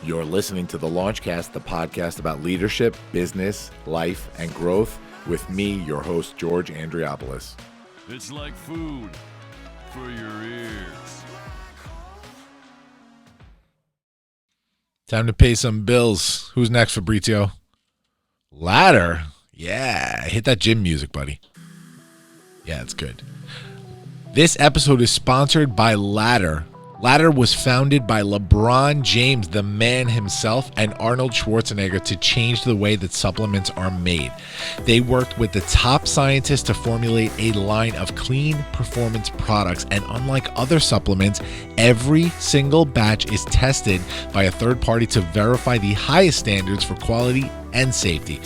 You're listening to the Launchcast, the podcast about leadership, business, life, and growth with me, your host, George Andriopoulos. It's like food for your ears. Time to pay some bills. Who's next, Fabrizio? Ladder. Yeah, hit that gym music, buddy. Yeah, it's good. This episode is sponsored by Ladder. Ladder was founded by LeBron James, the man himself, and Arnold Schwarzenegger to change the way that supplements are made. They worked with the top scientists to formulate a line of clean performance products, and unlike other supplements, every single batch is tested by a third party to verify the highest standards for quality and safety.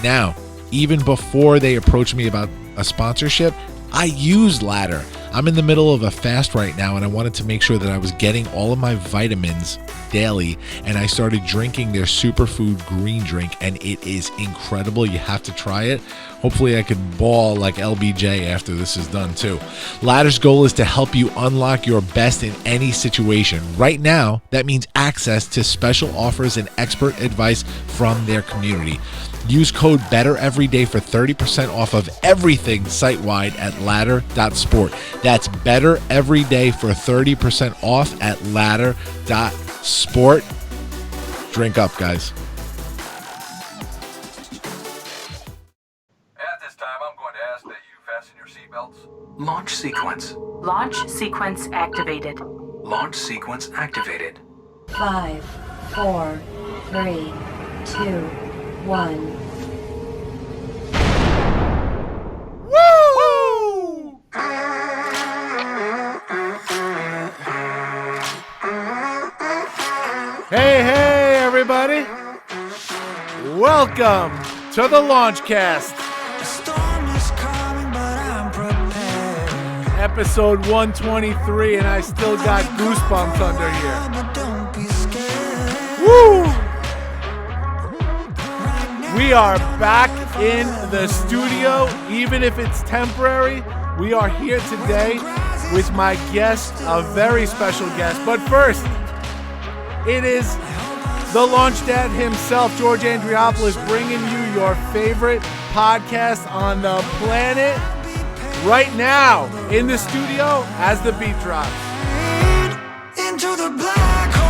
Now, even before they approached me about a sponsorship, I use Ladder. I'm in the middle of a fast right now, and I wanted to make sure that I was getting all of my vitamins daily, and I started drinking their superfood green drink, and it is incredible. You have to try it. Hopefully I could ball like LBJ after this is done too. Ladder's goal is to help you unlock your best in any situation. Right now, that means access to special offers and expert advice from their community. Use code BETTEREVERYDAY for 30% off of everything site-wide at ladder.sport. That's BETTEREVERYDAY for 30% off at ladder.sport. Drink up, guys. At this time, I'm going to ask that you fasten your seatbelts. Launch sequence. Launch sequence activated. Launch sequence activated. 5, 4, 3, 2, 1. Woo! Hey, everybody. Welcome to the Launchcast. Episode 123, and I still got goosebumps under here. Woo! We are back in the studio, even if it's temporary. We are here today with my guest, a very special guest. But first, it is the Launch Dad himself, George Andriopoulos, bringing you your favorite podcast on the planet right now in the studio as the beat drops. Into the black hole.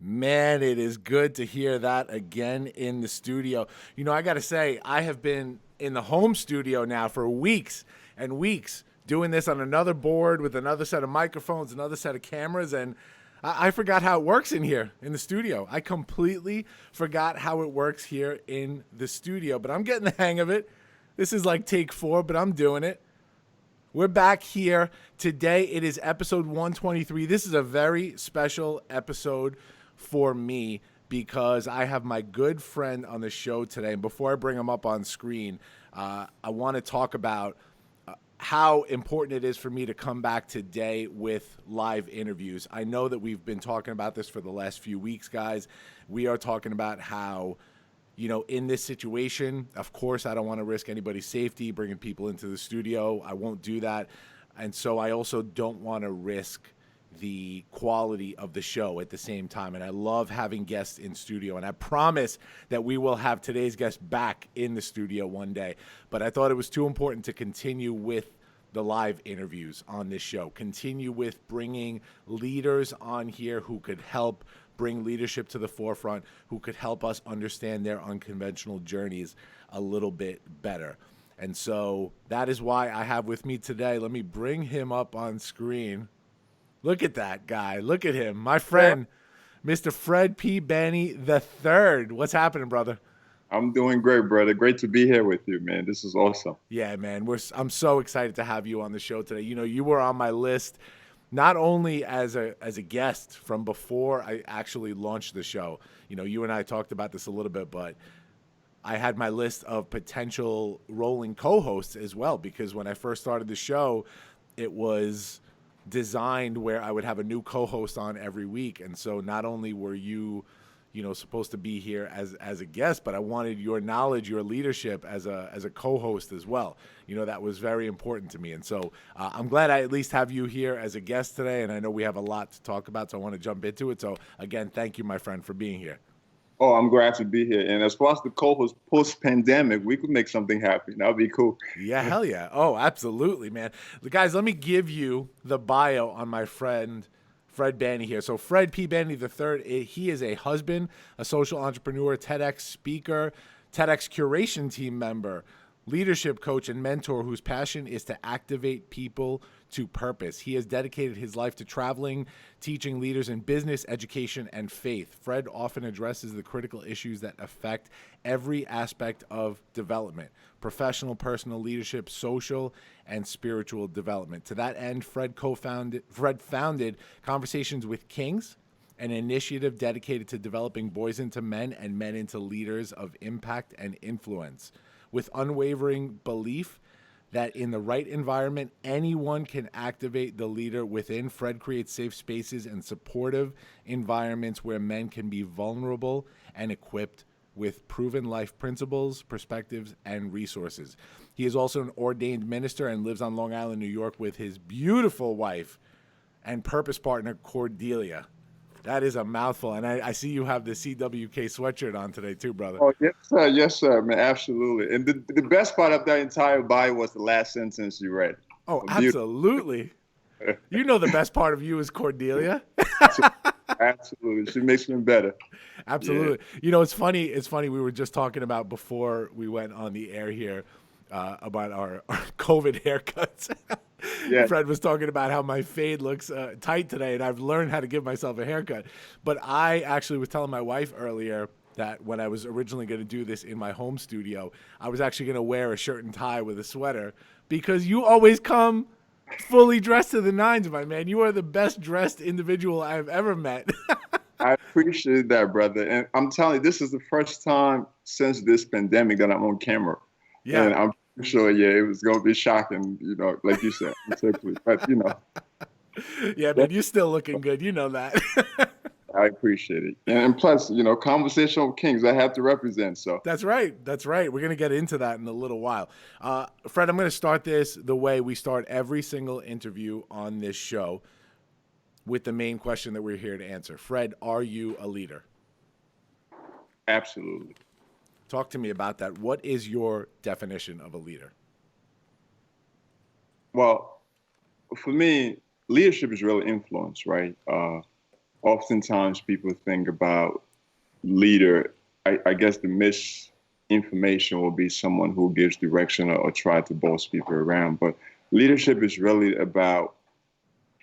Man, it is good to hear that again in the studio. You know, I got to say, I have been in the home studio now for weeks and weeks doing this on another board with another set of microphones, another set of cameras, and I forgot how it works in here in the studio. I completely forgot how it works here in the studio, but I'm getting the hang of it. This is like take 4, but I'm doing it. We're back here today. It is episode 123. This is a very special episode for me because I have my good friend on the show today. And before I bring him up on screen, I want to talk about how important it is for me to come back today with live interviews. I know that we've been talking about this for the last few weeks, guys. We are talking about how, you know, in this situation, of course, I don't want to risk anybody's safety, bringing people into the studio. I won't do that. And so I also don't want to risk the quality of the show at the same time. And I love having guests in studio. And I promise that we will have today's guest back in the studio one day. But I thought it was too important to continue with the live interviews on this show. Continue with bringing leaders on here who could help bring leadership to the forefront, who could help us understand their unconventional journeys a little bit better. And so that is why I have with me today, let me bring him up on screen. Look at that guy. Look at him. My friend, Mr. Fred P. Banny III. What's happening, brother? I'm doing great, brother. Great to be here with you, man. This is awesome. Yeah, man. I'm so excited to have you on the show today. You know, you were on my list not only as a guest from before I actually launched the show. You know, you and I talked about this a little bit, but I had my list of potential rolling co-hosts as well, because when I first started the show, it was designed where I would have a new co-host on every week. And so not only were you supposed to be here as a guest, but I wanted your knowledge, your leadership as a co-host as well. That was very important to me. And so I'm glad I at least have you here as a guest today. And I know we have a lot to talk about, so I want to jump into it. So again, thank you, my friend, for being here. Oh, I'm glad to be here. And as far as the co-host post-pandemic, we could make something happen. That would be cool. Yeah, hell yeah. Oh, absolutely, man. Guys, let me give you the bio on my friend Fred Banny here. So Fred P. Banny III, he is a husband, a social entrepreneur, TEDx speaker, TEDx curation team member, leadership coach, and mentor whose passion is to activate people to purpose. He has dedicated his life to traveling, teaching leaders in business, education, and faith. Fred often addresses the critical issues that affect every aspect of development: professional, personal leadership, social, and spiritual development. To that end, Fred founded Conversations with Kings, an initiative dedicated to developing boys into men and men into leaders of impact and influence. With unwavering belief that in the right environment, anyone can activate the leader within, Fred creates safe spaces and supportive environments where men can be vulnerable and equipped with proven life principles, perspectives, and resources. He is also an ordained minister and lives on Long Island, New York with his beautiful wife and purpose partner, Cordelia. That is a mouthful. And I see you have the CWK sweatshirt on today too, brother. Oh, yes, sir. Yes, sir, man. Absolutely. And the best part of that entire bio was the last sentence you read. Oh, absolutely. You know the best part of you is Cordelia. Absolutely. She makes me better. Absolutely. Yeah. It's funny. We were just talking about before we went on the air here about our COVID haircuts. Yeah. Fred was talking about how my fade looks tight today, and I've learned how to give myself a haircut. But I actually was telling my wife earlier that when I was originally going to do this in my home studio, I was actually going to wear a shirt and tie with a sweater, because you always come fully dressed to the nines, my man. You are the best dressed individual I've ever met. I appreciate that, brother. And I'm telling you, this is the first time since this pandemic that I'm on camera. Yeah. And I'm sure, it was going to be shocking, like you said. But, Yeah, man, you're still looking good. You know that. I appreciate it. And plus, Conversation with Kings, I have to represent. So That's right. We're going to get into that in a little while. Fred, I'm going to start this the way we start every single interview on this show, with the main question that we're here to answer. Fred, are you a leader? Absolutely. Talk to me about that. What is your definition of a leader? Well, for me, leadership is really influence, right? Oftentimes people think about leader, I guess the misinformation will be someone who gives direction or try to boss people around. But leadership is really about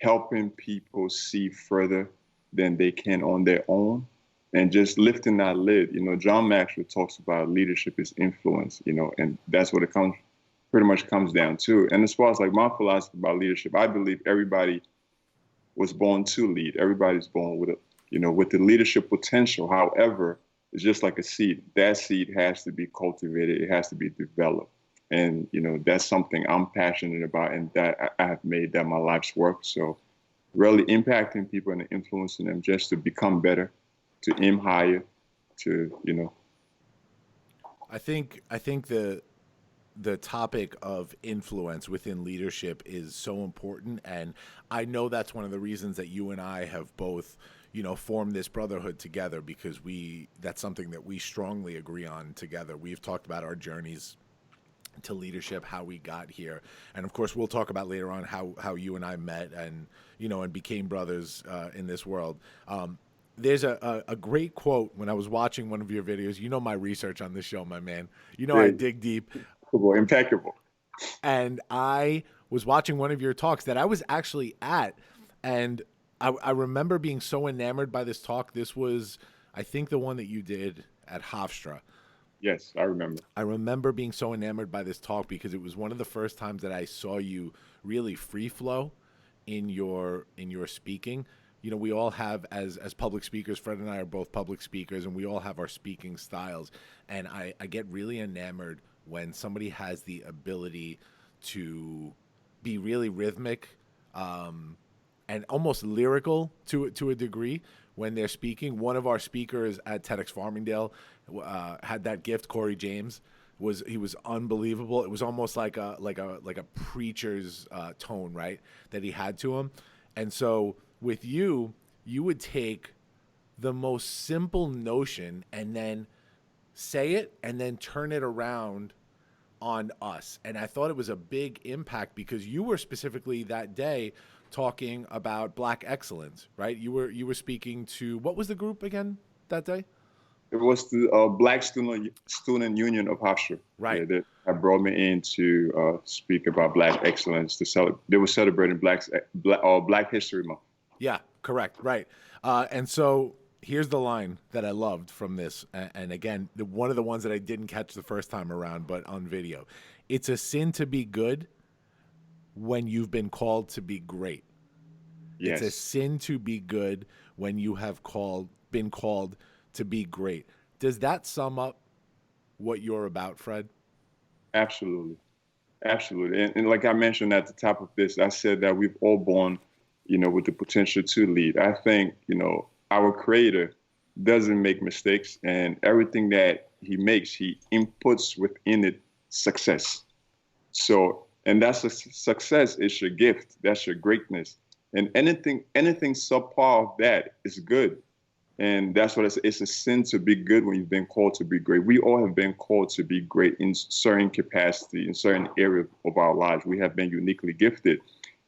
helping people see further than they can on their own, and just lifting that lid. John Maxwell talks about leadership is influence, and that's what it pretty much comes down to. And as far as like my philosophy about leadership, I believe everybody was born to lead. Everybody's born with with the leadership potential. However, it's just like a seed. That seed has to be cultivated. It has to be developed. And, that's something I'm passionate about, and that I have made that my life's work. So really impacting people and influencing them just to become better, to aim higher, to. I think the topic of influence within leadership is so important. And I know that's one of the reasons that you and I have both, formed this brotherhood together, because that's something that we strongly agree on together. We've talked about our journeys to leadership, how we got here. And of course, we'll talk about later on how you and I met and, and became brothers in this world. There's a great quote when I was watching one of your videos. My research on this show, my man. I dig deep. Impeccable. And I was watching one of your talks that I was actually at, and I remember being so enamored by this talk. This was, I think, the one that you did at Hofstra. Yes, I remember. I remember being so enamored by this talk because it was one of the first times that I saw you really free flow in your speaking. We all have, as public speakers, Fred and I are both public speakers, and we all have our speaking styles. And I get really enamored when somebody has the ability to be really rhythmic, and almost lyrical to a degree when they're speaking. One of our speakers at TEDx Farmingdale had that gift. Corey James he was unbelievable. It was almost like a preacher's tone, right, that he had to him. And so with you would take the most simple notion and then say it and then turn it around on us. And I thought it was a big impact because you were specifically that day talking about Black excellence, right? You were speaking to, what was the group again that day? It was the Black Student Union of Hofstra. Right. Yeah, that brought me in to speak about Black excellence. They were celebrating Black History Month. Yeah, correct. Right. And so here's the line that I loved from this. And again, one of the ones that I didn't catch the first time around, but on video. It's a sin to be good when you've been called to be great. Yes. It's a sin to be good when you have been called to be great. Does that sum up what you're about, Fred? Absolutely. Absolutely. And like I mentioned at the top of this, I said that we've all born, with the potential to lead. I think, our Creator doesn't make mistakes, and everything that he makes, he inputs within it success. So, and that's a success is your gift. That's your greatness. And anything subpar of that is good. And that's what it's a sin to be good when you've been called to be great. We all have been called to be great in certain capacity, in certain area of our lives. We have been uniquely gifted.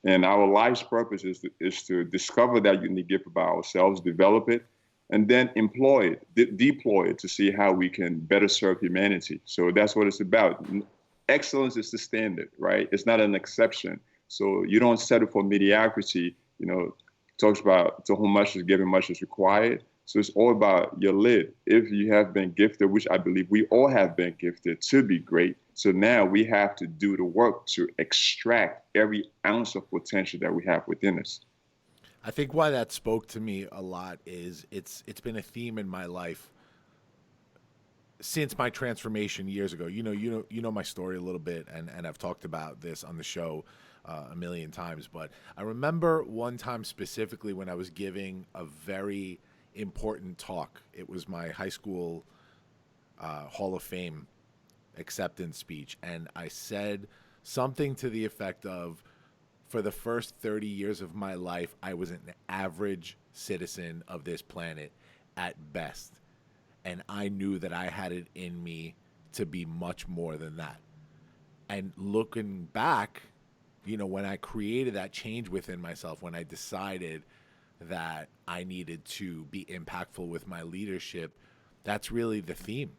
And our life's purpose is to discover that unique gift about ourselves, develop it, and then employ it, deploy it to see how we can better serve humanity. So that's what it's about. Excellence is the standard, right? It's not an exception. So you don't settle for mediocrity. Talks about to whom much is given, much is required. So it's all about your lid. If you have been gifted, which I believe we all have been gifted to be great. So now we have to do the work to extract every ounce of potential that we have within us. I think why that spoke to me a lot is it's been a theme in my life since my transformation years ago. You know my story a little bit, and I've talked about this on the show a million times. But I remember one time specifically when I was giving a very important talk. It was my high school Hall of Fame acceptance speech, and I said something to the effect of, for the first 30 years of my life, I was an average citizen of this planet at best, and I knew that I had it in me to be much more than that. And looking back, when I created that change within myself, when I decided that I needed to be impactful with my leadership, that's really the theme.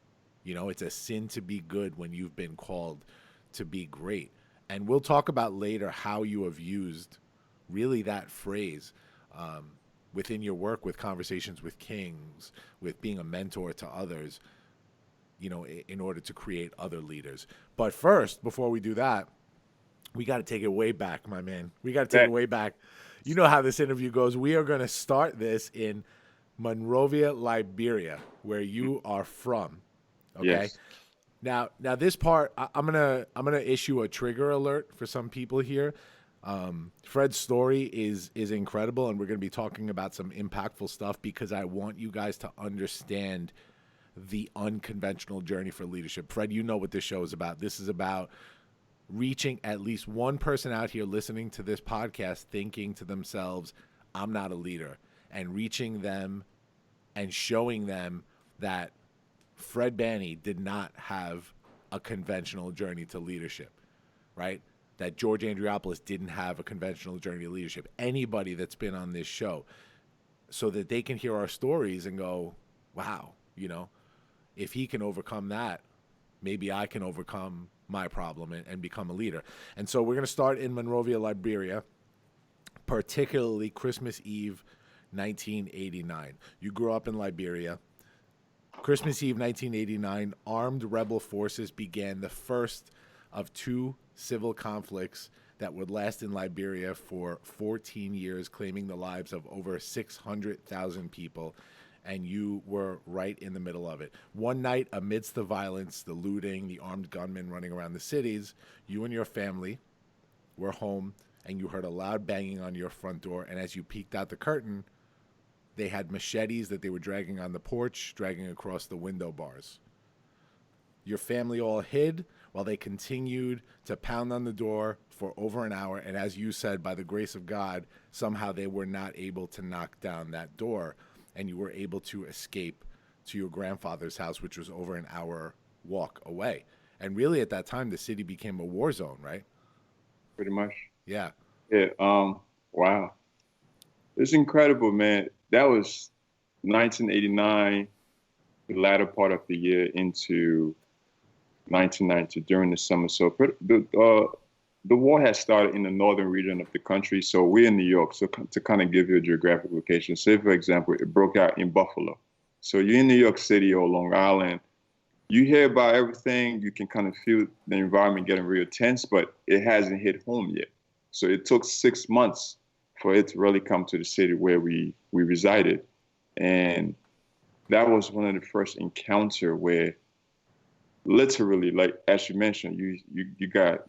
It's a sin to be good when you've been called to be great. And we'll talk about later how you have used really that phrase within your work with Conversations with Kings, with being a mentor to others, in order to create other leaders. But first, before we do that, we got to take it way back, my man. We got to take it way back. You know how this interview goes. We are going to start this in Monrovia, Liberia, where you are from. Okay. Yes. Now this part, I'm gonna issue a trigger alert for some people here. Fred's story is incredible, and we're gonna be talking about some impactful stuff because I want you guys to understand the unconventional journey for leadership. Fred, you know what this show is about. This is about reaching at least one person out here listening to this podcast thinking to themselves, I'm not a leader, and reaching them and showing them that Fred Banny did not have a conventional journey to leadership, right? That George Andriopoulos didn't have a conventional journey to leadership. Anybody that's been on this show, so that they can hear our stories and go, wow, if he can overcome that, maybe I can overcome my problem and become a leader. And so we're going to start in Monrovia, Liberia, particularly Christmas Eve, 1989. You grew up in Liberia. Christmas Eve 1989, armed rebel forces began the first of two civil conflicts that would last in Liberia for 14 years, claiming the lives of over 600,000 people, and you were right in the middle of it. One night, amidst the violence, the looting, the armed gunmen running around the cities, you and your family were home and you heard a loud banging on your front door. And as you peeked out the curtain, they had machetes that they were dragging on the porch, dragging across the window bars. Your family all hid while they continued to pound on the door for over an hour. And as you said, by the grace of God, somehow they were not able to knock down that door, and you were able to escape to your grandfather's house, which was over an hour walk away. And really at that time, the city became a war zone, right? Pretty much. Yeah. Yeah. Wow. It's incredible, man. That was 1989, the latter part of the year into 1990 during the summer. So the war had started in the northern region of the country. So we're in New York. So to kind of give you a geographic location, say, for example, it broke out in Buffalo. So you're in New York City or Long Island. You hear about everything. You can kind of feel the environment getting real tense, but it hasn't hit home yet. So it took 6 months for it to really come to the city where we resided. And that was one of the first encounter where literally, like, as you mentioned, you got,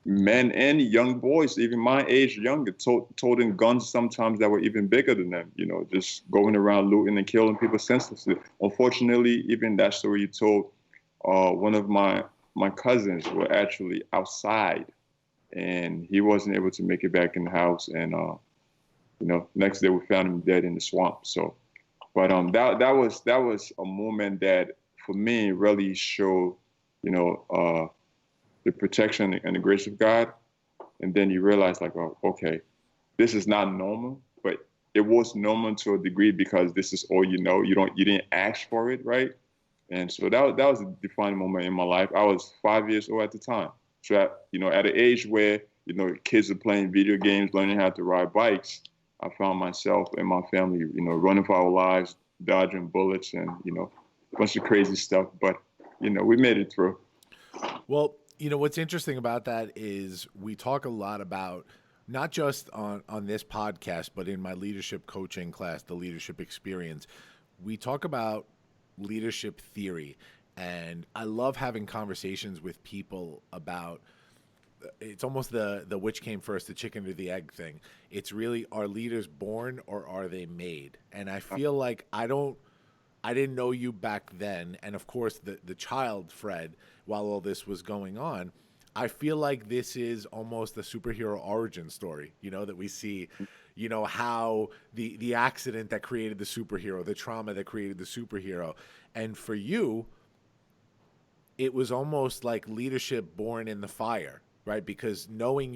men and young boys, even my age, younger, toting guns sometimes that were even bigger than them, just going around looting and killing people senselessly. Unfortunately, even that story you told, one of my cousins were actually outside, and he wasn't able to make it back in the house. And, next day we found him dead in the swamp. So, but that was a moment that for me really showed, the protection and the grace of God. And then you realize, like, oh, okay, this is not normal, but it was normal to a degree because this is all you know. You didn't ask for it, right? And so that was a defining moment in my life. I was 5 years old at the time. So at an age where, kids are playing video games, learning how to ride bikes, I found myself and my family, running for our lives, dodging bullets and, a bunch of crazy stuff. But, we made it through. Well, what's interesting about that is we talk a lot about, not just on this podcast, but in my leadership coaching class, the leadership experience, we talk about leadership theory. And I love having conversations with people about, it's almost the which came first, the chicken or the egg thing. It's really, are leaders born or are they made? And I feel like I didn't know you back then. And of course, the child, Fred, while all this was going on, I feel like this is almost a superhero origin story, that we see, how the accident that created the superhero, the trauma that created the superhero. And for you, it was almost like leadership born in the fire, right? Because knowing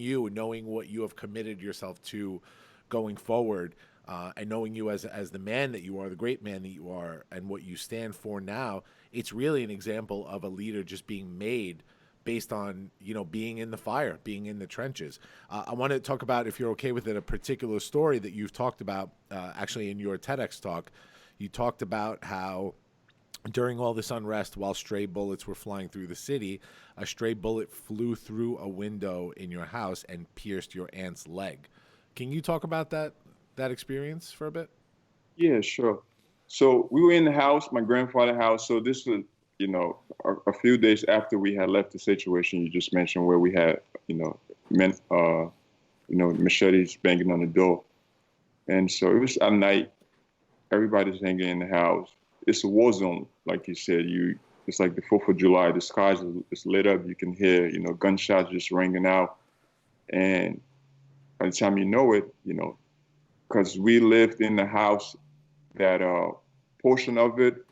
what you have committed yourself to going forward, and knowing you as the man that you are, the great man that you are, and what you stand for now, it's really an example of a leader just being made based on, being in the fire, being in the trenches. I want to talk about, if you're okay with it, a particular story that you've talked about, actually in your TEDx talk. You talked about how during all this unrest, while stray bullets were flying through the city, a stray bullet flew through a window in your house and pierced your aunt's leg. Can you talk about that experience for a bit? Yeah, sure. So we were in the house, my grandfather's house. So this was, a few days after we had left the situation you just mentioned, where we had, men, machetes banging on the door. And so it was at night. Everybody's hanging in the house. It's a war zone, like you said. It's like the 4th of July. The skies is lit up. You can hear, gunshots just ringing out. And by the time you know it, because we lived in the house that portion of it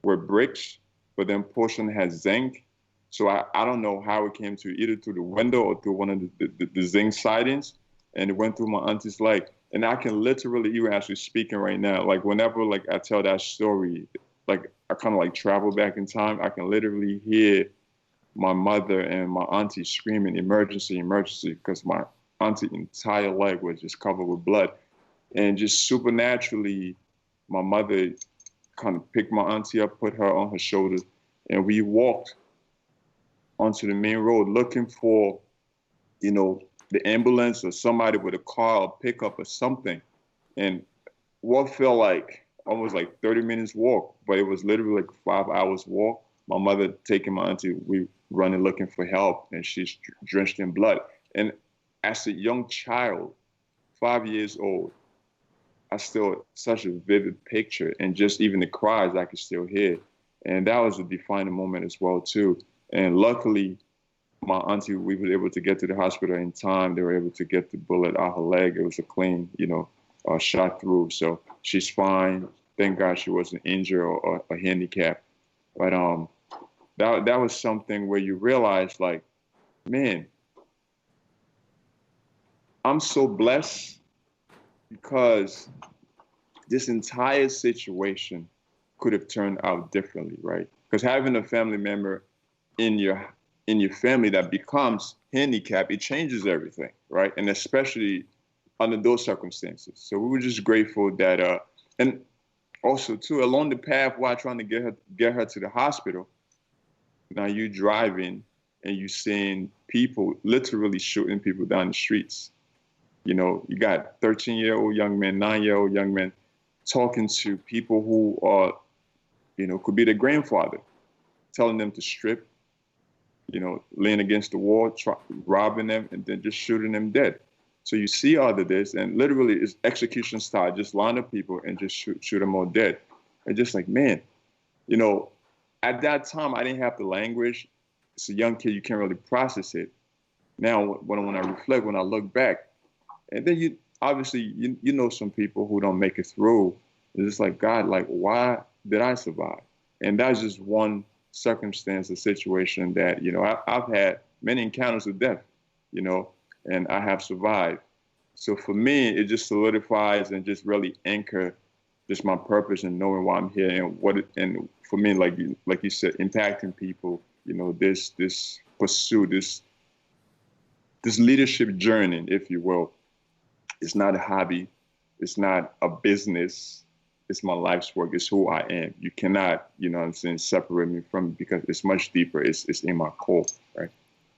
were bricks, but then portion has zinc. So I don't know how it came to, either through the window or through one of the zinc sidings, and it went through my auntie's leg. And I can literally, even actually speaking right now, like whenever I tell that story, like I kind of travel back in time, I can literally hear my mother and my auntie screaming, emergency, emergency, because my auntie's entire leg was just covered with blood. And just supernaturally, my mother kind of picked my auntie up, put her on her shoulders, and we walked onto the main road looking for, the ambulance or somebody with a car or pickup or something. And what felt like almost 30 minutes walk, but it was literally 5 hours walk. My mother taking my auntie, we running looking for help, and she's drenched in blood. And as a young child, 5 years old, I still such a vivid picture, and just even the cries I could still hear. And that was a defining moment as well too. And luckily, my auntie, we were able to get to the hospital in time. They were able to get the bullet out her leg. It was a clean, shot through. So she's fine. Thank God she wasn't injured or handicapped. But that was something where you realize, like, man, I'm so blessed because this entire situation could have turned out differently, right? Because having a family member in your family that becomes handicapped, it changes everything, right? And especially under those circumstances. So we were just grateful that, and also too, along the path while trying to get her to the hospital, now you driving and you seeing people literally shooting people down the streets. You got 13-year-old young men, 9-year-old young men talking to people who are, could be their grandfather, telling them to strip, laying against the wall, robbing them, and then just shooting them dead. So you see all of this, and literally it's execution style, just line up people and just shoot them all dead. And just like, man, at that time, I didn't have the language. It's a young kid, you can't really process it. Now, when I reflect, when I look back, and then you know some people who don't make it through. It's just like, God, like, why did I survive? And that's just one circumstance, a situation that, I've had many encounters with death, and I have survived. So for me, it just solidifies and just really anchor just my purpose and knowing why I'm here and for me, like you said, impacting people, this pursuit, this leadership journey, if you will. It's not a hobby. It's not a business. It's my life's work. It's who I am. You cannot, separate me from it because it's much deeper. It's in my core, right?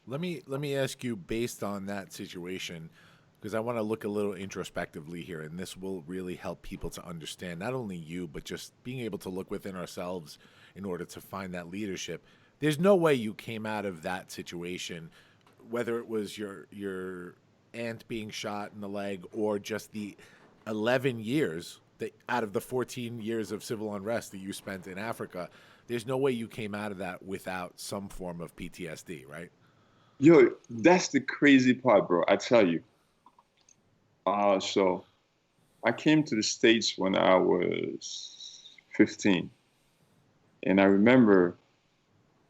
Let me ask you, based on that situation, because I want to look a little introspectively here, and this will really help people to understand not only you, but just being able to look within ourselves in order to find that leadership. There's no way you came out of that situation, whether it was your aunt being shot in the leg or just the 11 years out of the 14 years of civil unrest that you spent in Africa. There's no way you came out of that without some form of PTSD, right? Yo, that's the crazy part, bro. I tell you. So I came to the States when I was 15. And I remember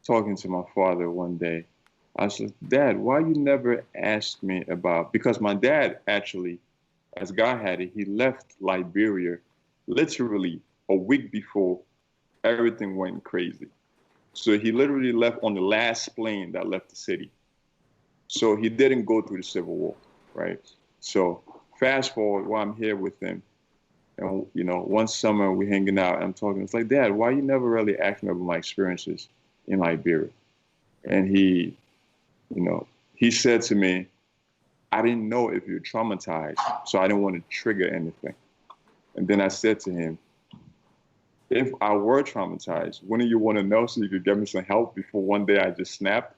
talking to my father one day. I said, Dad, why you never asked me about, because my dad actually, as God had it, he left Liberia literally a week before everything went crazy. So he literally left on the last plane that left the city. So he didn't go through the Civil War, right? So fast forward while I'm here with him, and one summer we hanging out, I'm talking, it's like, Dad, why you never really asked me about my experiences in Liberia? And he said to me, I didn't know if you were traumatized, so I didn't want to trigger anything. And then I said to him, if I were traumatized, wouldn't you want to know so you could get me some help before one day I just snapped?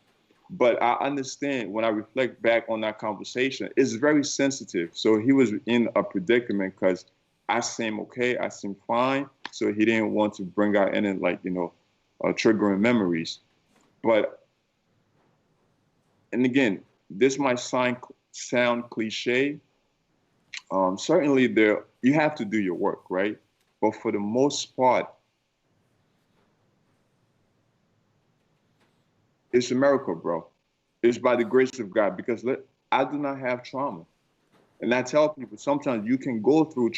But I understand when I reflect back on that conversation, it's very sensitive. So he was in a predicament because I seem okay, I seem fine. So he didn't want to bring out any triggering memories. And again, this might sound cliche. Certainly you have to do your work, right? But for the most part, it's a miracle, bro. It's by the grace of God, because I do not have trauma. And I tell people sometimes you can go through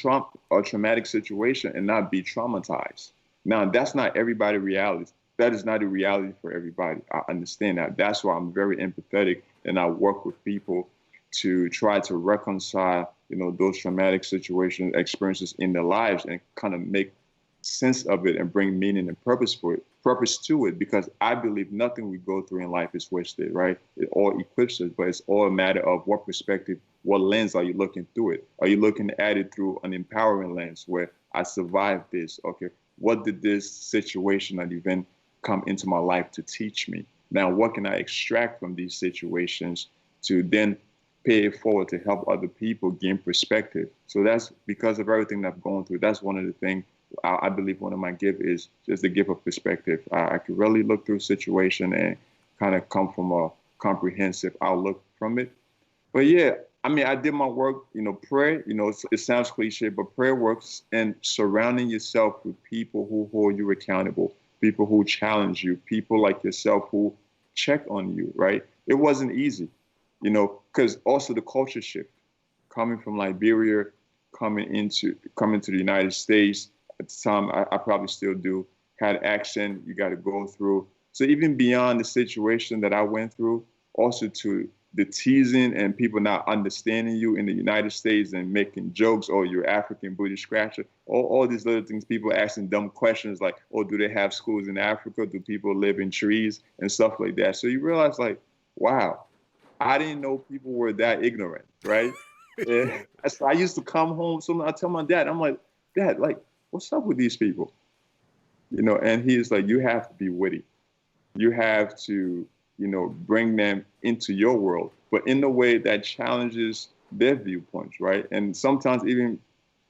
a traumatic situation and not be traumatized. Now, that's not everybody's reality. That is not a reality for everybody. I understand that. That's why I'm very empathetic, and I work with people to try to reconcile, those traumatic situations, experiences in their lives, and kind of make sense of it and bring meaning and purpose to it, because I believe nothing we go through in life is wasted, right? It all equips us, but it's all a matter of what perspective, what lens are you looking through it? Are you looking at it through an empowering lens where I survived this? Okay, what did this situation or event come into my life to teach me? Now, what can I extract from these situations to then pay it forward to help other people gain perspective. So that's because of everything that I've gone through. That's one of the things I believe one of my gifts is just the gift of perspective. I could really look through a situation and kind of come from a comprehensive outlook from it. But yeah, I mean, I did my work, prayer, it sounds cliche, but prayer works, and surrounding yourself with people who hold you accountable, people who challenge you, people like yourself who check on you, right? It wasn't easy, because also the culture shift, coming from Liberia, coming to the United States. At the time, I probably still do, had accent you got to go through. So even beyond the situation that I went through, also to the teasing and people not understanding you in the United States and making jokes, oh, you're African booty scratcher, all these little things, people asking dumb questions like, oh, do they have schools in Africa? Do people live in trees and stuff like that? So you realize like, wow, I didn't know people were that ignorant, right? So I used to come home, so I tell my dad, I'm like, Dad, like, what's up with these people? And he's like, you have to be witty. You have to, bring them into your world, but in a way that challenges their viewpoints, right? And sometimes even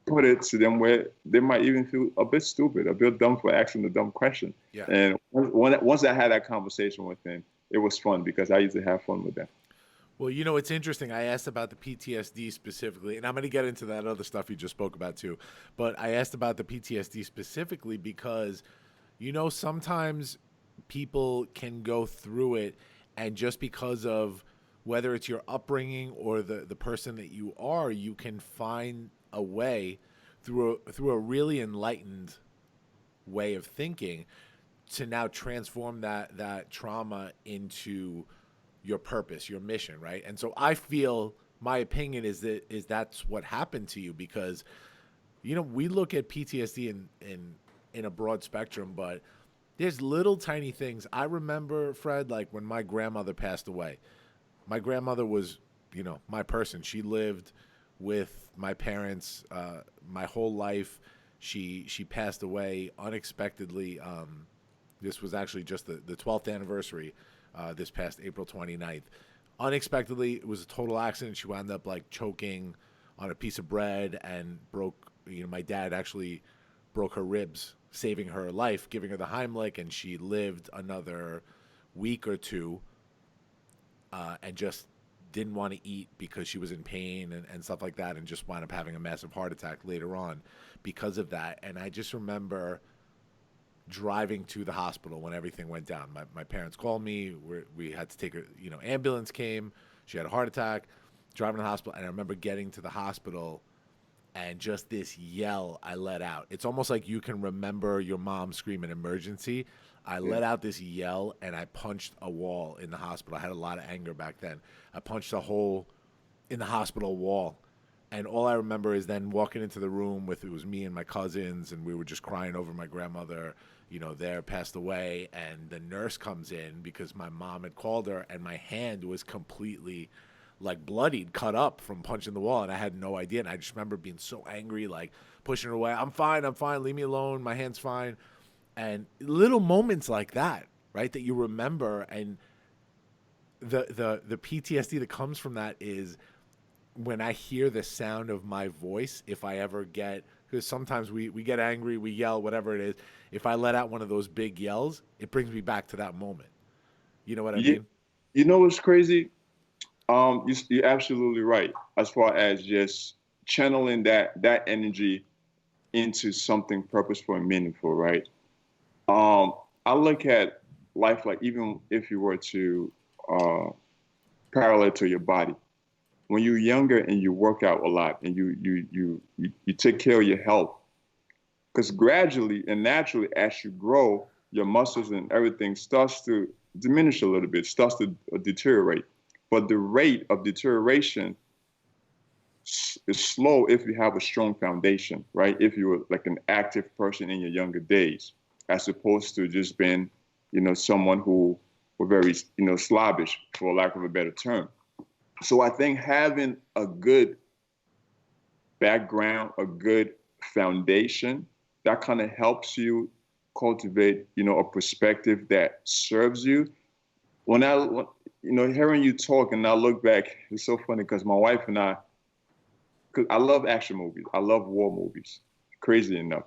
put it to them where they might even feel a bit stupid, a bit dumb for asking the dumb question. Yeah. And once I had that conversation with them, it was fun because I used to have fun with them. Well, it's interesting. I asked about the PTSD specifically, and I'm going to get into that other stuff you just spoke about too. But I asked about the PTSD specifically because, sometimes people can go through it, and just because of whether it's your upbringing or the person that you are, you can find a way through a really enlightened way of thinking to now transform that trauma into your purpose, your mission, right? And so I feel, my opinion is that's what happened to you, because we look at PTSD in a broad spectrum, but there's little tiny things. I remember, Fred, like when my grandmother passed away. My grandmother was, my person. She lived with my parents my whole life. She passed away unexpectedly. This was actually just the 12th anniversary, this past April 29th. Unexpectedly, it was a total accident. She wound up like choking on a piece of bread and broke, my dad actually broke her ribs, saving her life, giving her the Heimlich, and she lived another week or two and just didn't want to eat because she was in pain and stuff like that, and just wound up having a massive heart attack later on because of that. And I just remember driving to the hospital when everything went down. My parents called me. We had to take her, ambulance came. She had a heart attack, driving to the hospital. And I remember getting to the hospital and just this yell I let out. It's almost like you can remember your mom screaming emergency. I let out this yell and I punched a wall in the hospital. I had a lot of anger back then. I punched a hole in the hospital wall. And all I remember is then walking into the room it was me and my cousins, and we were just crying over my grandmother, there passed away. And the nurse comes in because my mom had called her, and my hand was completely like bloodied, cut up from punching the wall. And I had no idea. And I just remember being so angry, like pushing her away. I'm fine. Leave me alone. My hand's fine. And little moments like that, right, that you remember. And the PTSD that comes from that is when I hear the sound of my voice, if I ever get, because sometimes we get angry, we yell, whatever it is. If I let out one of those big yells, it brings me back to that moment. You know what I mean? You know what's crazy? You're absolutely right. As far as just channeling that energy into something purposeful and meaningful, right? I look at life like, even if you were to parallel to your body, when you're younger and you work out a lot and you take care of your health, because gradually and naturally as you grow, your muscles and everything starts to diminish a little bit, starts to deteriorate. But the rate of deterioration is slow if you have a strong foundation, right? If you were like an active person in your younger days, as opposed to just being, someone who were very, slobbish, for lack of a better term. So I think having a good background, a good foundation, that kind of helps you cultivate, a perspective that serves you. When hearing you talk and I look back, it's so funny because my wife and I, because I love action movies. I love war movies, crazy enough.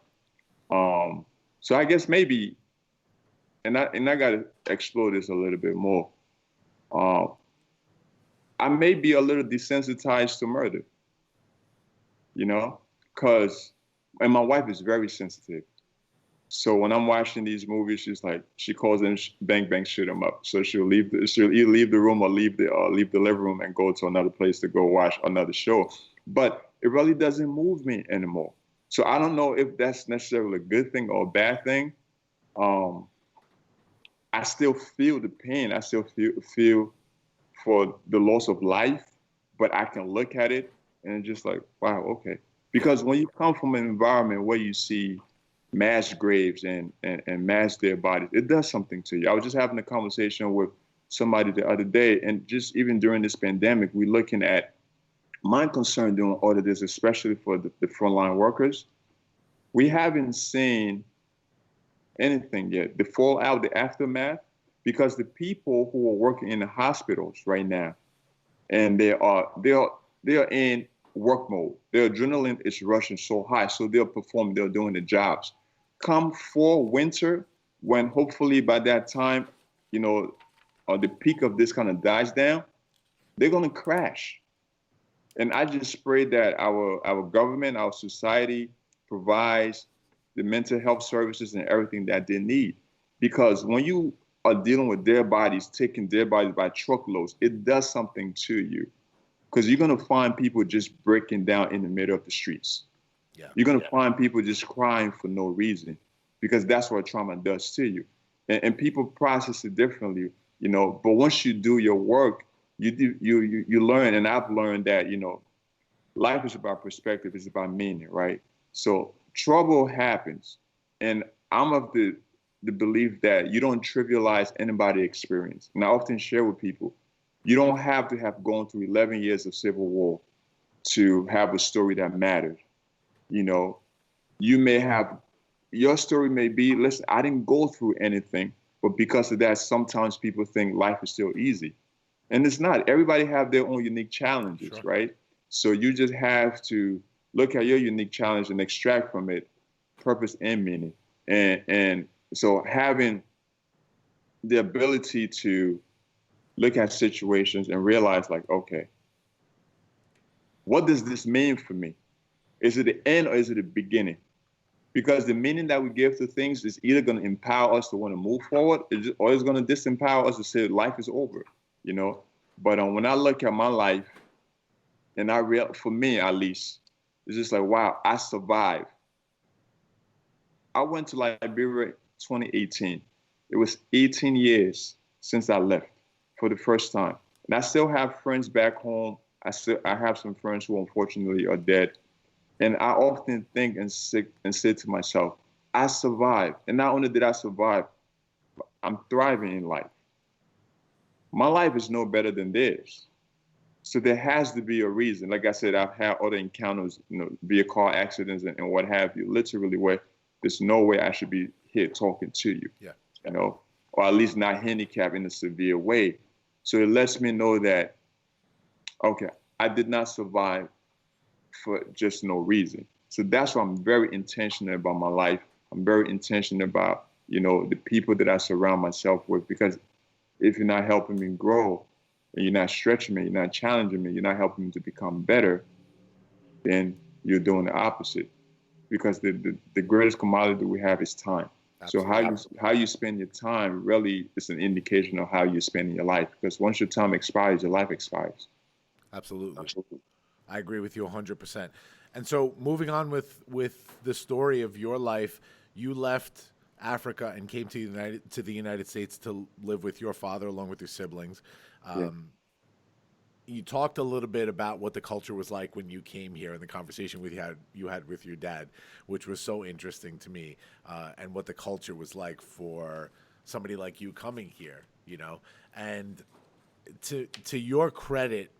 So I guess maybe, and I got to explore this a little bit more. I may be a little desensitized to murder, because, and my wife is very sensitive. So when I'm watching these movies, she calls them bang bang shoot 'em up. So she'll either leave the room or leave the living room and go to another place to go watch another show. But it really doesn't move me anymore. So I don't know if that's necessarily a good thing or a bad thing. I still feel the pain. I still feel for the loss of life, but I can look at it and it's just like, wow, okay. Because when you come from an environment where you see mass graves and mass dead bodies, it does something to you. I was just having a conversation with somebody the other day, and just even during this pandemic, we're looking at my concern doing all of this, especially for the frontline workers. We haven't seen anything yet, the fallout, the aftermath, because the people who are working in the hospitals right now, and they are in work mode. Their adrenaline is rushing so high, so they're doing the jobs. Come fall winter, when hopefully by that time, the peak of this kind of dies down, they're gonna crash. And I just pray that our government, our society provides the mental health services and everything that they need. Because when you are dealing with their bodies, taking their bodies by truckloads, it does something to you. Because you're going to find people just breaking down in the middle of the streets. Yeah. You're going to find people just crying for no reason, because that's what trauma does to you. And people process it differently, but once you do your work, you learn, and I've learned that, life is about perspective, it's about meaning, right? So trouble happens, and I'm of the belief that you don't trivialize anybody's experience. And I often share with people, you don't have to have gone through 11 years of civil war to have a story that mattered. You may have, your story may be, listen, I didn't go through anything, but because of that, sometimes people think life is still easy. And it's not. Everybody have their own unique challenges, sure, right? So you just have to look at your unique challenge and extract from it purpose and meaning. And so having the ability to look at situations and realize, like, okay, what does this mean for me? Is it the end or is it the beginning? Because the meaning that we give to things is either going to empower us to want to move forward, or it's going to disempower us to say life is over, But when I look at my life, and for me at least, it's just like, wow, I survived. I went to Liberia 2018. It was 18 years since I left for the first time. And I still have friends back home. I have some friends who unfortunately are dead. And I often think and say to myself, I survived. And not only did I survive, I'm thriving in life. My life is no better than theirs. So there has to be a reason. Like I said, I've had other encounters, via car accidents and what have you, literally where there's no way I should be here talking to you, or at least not handicapped in a severe way. So it lets me know that, okay, I did not survive for just no reason. So that's why I'm very intentional about my life. I'm very intentional about, the people that I surround myself with, because if you're not helping me grow, and you're not stretching me, you're not challenging me, you're not helping me to become better, then you're doing the opposite. Because the greatest commodity we have is time. Absolutely. So how you spend your time really is an indication of how you're spending your life. Because once your time expires, your life expires. Absolutely. I agree with you 100%. And so moving on with the story of your life, you left Africa and came to the United States to live with your father along with your siblings. You talked a little bit about what the culture was like when you came here and the conversation you had with your dad, which was so interesting to me, and what the culture was like for somebody like you coming here, And to your credit,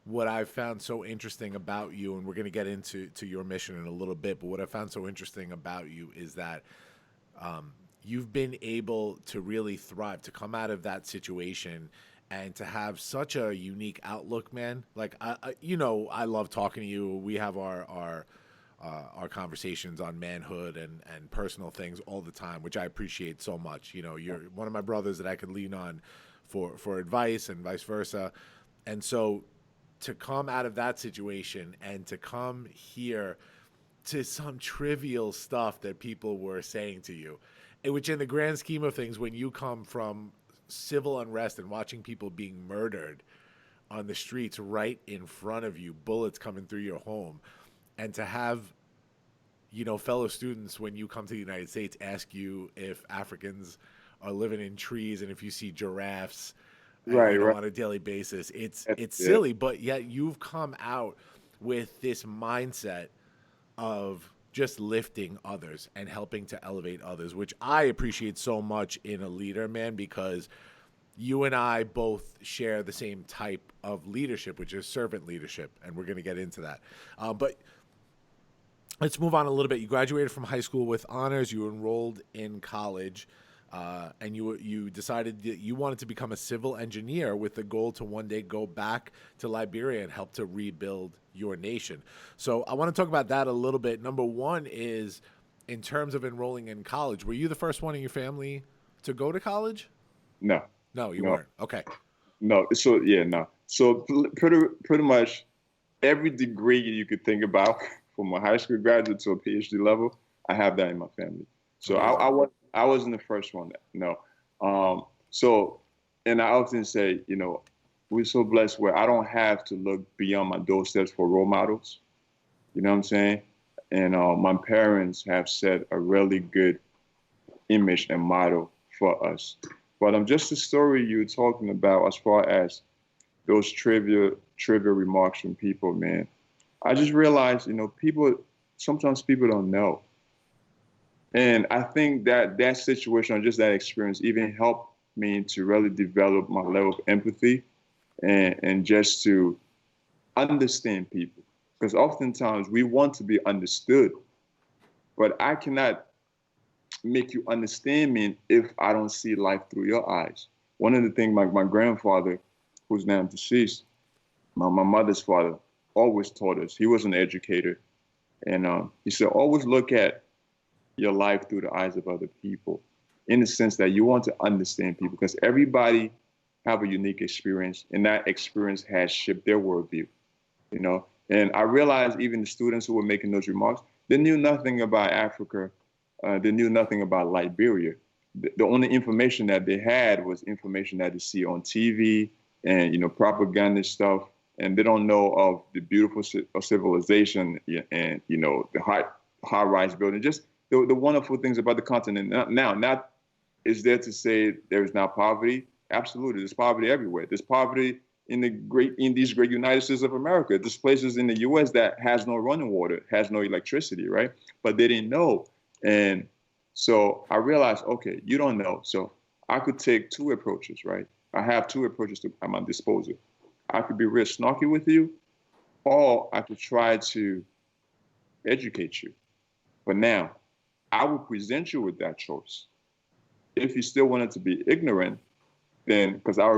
what I've found so interesting about you, and we're going to get into your mission in a little bit, but what I found so interesting about you is that you've been able to really thrive, to come out of that situation and to have such a unique outlook, man. Like, I love talking to you. We have our conversations on manhood and personal things all the time, which I appreciate so much. You know, you're one of my brothers that I could lean on for advice and vice versa. And so to come out of that situation and to come here to some trivial stuff that people were saying to you, which in the grand scheme of things, when you come from civil unrest and watching people being murdered on the streets right in front of you, bullets coming through your home, and to have, you know, fellow students when you come to the United States ask you if Africans are living in trees and if you see giraffes on a daily basis, it's silly, but yet you've come out with this mindset of just lifting others and helping to elevate others, which I appreciate so much in a leader, man, because you and I both share the same type of leadership, which is servant leadership, and we're going to get into that. But let's move on a little bit. You graduated from high school with honors. You enrolled in college, and you decided that you wanted to become a civil engineer with the goal to one day go back to Liberia and help to rebuild your nation. So I want to talk about that a little bit. Number one is, in terms of enrolling in college, were you the first one in your family to go to college? No. No, you weren't. Okay. No. So no. So pretty much every degree you could think about, from a high school graduate to a PhD level, I have that in my family. So I wasn't the first one. No. And I often say, you know, we're so blessed where I don't have to look beyond my doorsteps for role models. You know what I'm saying? And my parents have set a really good image and model for us. But just the story you were talking about, as far as those trivia remarks from people, man, I just realized, you know, sometimes people don't know. And I think that situation, or just that experience, even helped me to really develop my level of empathy and just to understand people. Because oftentimes we want to be understood, but I cannot make you understand me if I don't see life through your eyes. One of the things my grandfather, who's now deceased, my mother's father, always taught us. He was an educator. And he said, always look at your life through the eyes of other people, in the sense that you want to understand people, because everybody have a unique experience, and that experience has shaped their worldview, you know? And I realized even the students who were making those remarks, they knew nothing about Africa. They knew nothing about Liberia. The only information that they had was information that they see on TV and, you know, propaganda stuff. And they don't know of the beautiful civilization and, you know, the high-rise building, just the wonderful things about the continent. Now, not is there to say there is not poverty. Absolutely, there's poverty everywhere. There's poverty in these great United States of America. There's places in the U.S. that has no running water, has no electricity, right? But they didn't know. And so I realized, okay, you don't know. So I could take two approaches, right? I have two approaches at my disposal. I could be real snarky with you, or I could try to educate you. But now, I will present you with that choice. If you still wanted to be ignorant, then, because I was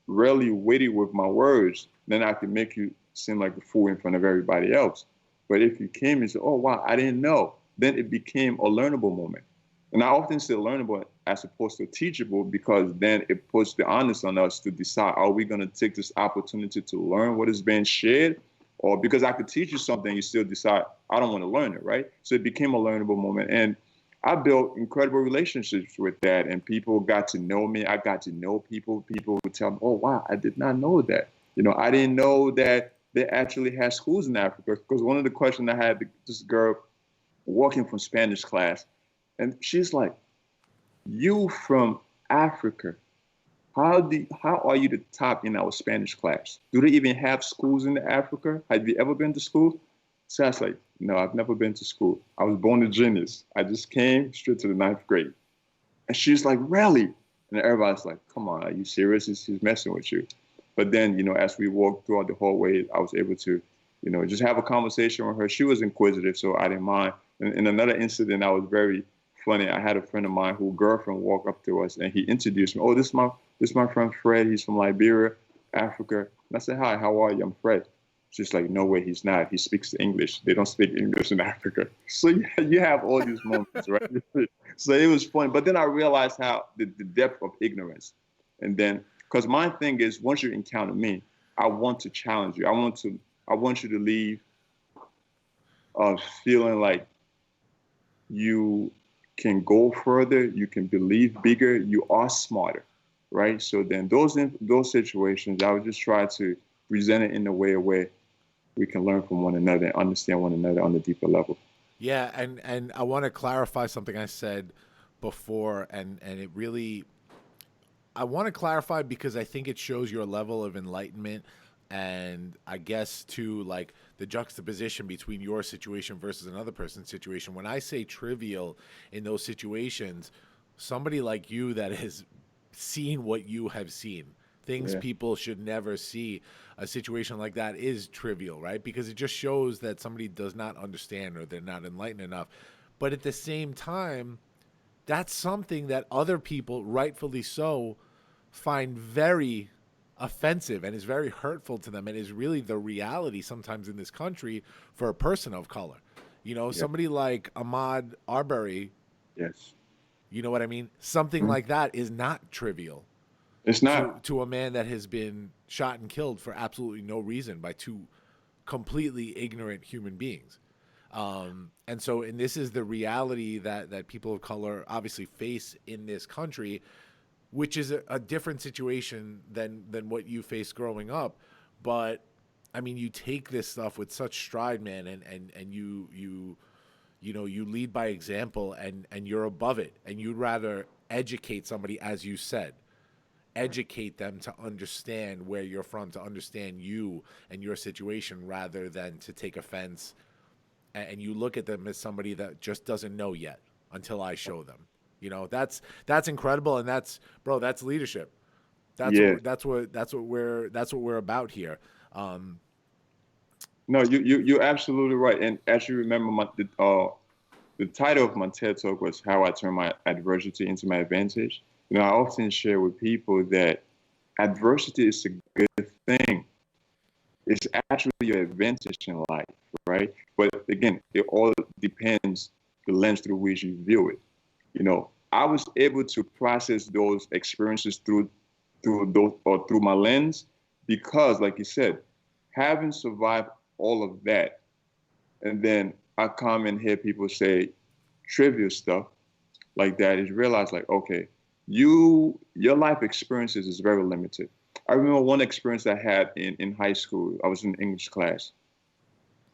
really witty with my words, then I could make you seem like a fool in front of everybody else. But if you came and said, oh, wow, I didn't know, then it became a learnable moment. And I often say learnable as opposed to teachable, because then it puts the onus on us to decide, are we going to take this opportunity to learn what is being shared? Or because I could teach you something, you still decide, I don't want to learn it, right? So it became a learnable moment. And I built incredible relationships with that, and people got to know me. I got to know people. People would tell me, oh, wow, I did not know that. You know, I didn't know that they actually had schools in Africa. Because one of the questions I had, this girl walking from Spanish class, and she's like, you from Africa, how are you the top in our Spanish class? Do they even have schools in Africa? Have you ever been to school? So I was like, no, I've never been to school. I was born a genius. I just came straight to the 9th grade. And she's like, really? And everybody's like, come on, are you serious? He's messing with you. But then, you know, as we walked throughout the hallway, I was able to, you know, just have a conversation with her. She was inquisitive, so I didn't mind. And in another incident, I was very funny. I had a friend of mine whose girlfriend walked up to us, and he introduced me. Oh, this is this is my friend Fred. He's from Liberia, Africa. And I said, hi, how are you? I'm Fred. She's like, no way, he's not. He speaks English. They don't speak English in Africa. So you have all these moments, right? So it was fun. But then I realized how the depth of ignorance. And then, because my thing is, once you encounter me, I want to challenge you. I want you to leave feeling like you can go further, you can believe bigger, you are smarter, right? So then those situations, I would just try to present it in a way where we can learn from one another and understand one another on a deeper level. Yeah, and I want to clarify something I said before, and it really, I want to clarify because I think it shows your level of enlightenment, and I guess too, like the juxtaposition between your situation versus another person's situation. When I say trivial in those situations, somebody like you that has seen what you have seen, things people should never see, a situation like that is trivial, right? Because it just shows that somebody does not understand or they're not enlightened enough. But at the same time, that's something that other people, rightfully so, find very offensive and is very hurtful to them and is really the reality sometimes in this country for a person of color. You know, somebody like Ahmaud Arbery, you know what I mean? Something like that is not trivial. It's not. To a man that has been shot and killed for absolutely no reason by two completely ignorant human beings. And this is the reality that people of color obviously face in this country, which is a different situation than what you faced growing up. But I mean, you take this stuff with such stride, man, and you lead by example, and you're above it, and you'd rather educate somebody, as you said. Educate them to understand where you're from, to understand you and your situation, rather than to take offense. And you look at them as somebody that just doesn't know yet until I show them. You know, that's incredible, and that's leadership. That's what we're about here. No, you're absolutely right. And as you remember, the title of my TED Talk was "How I Turn My Adversity into My Advantage." You know, I often share with people that adversity is a good thing. It's actually your advantage in life, right? But again, it all depends the lens through which you view it. You know, I was able to process those experiences through my lens because, like you said, having survived all of that, and then I come and hear people say trivial stuff like that, is realize like, okay, your life experiences is very limited. I remember one experience I had in high school. I was in English class,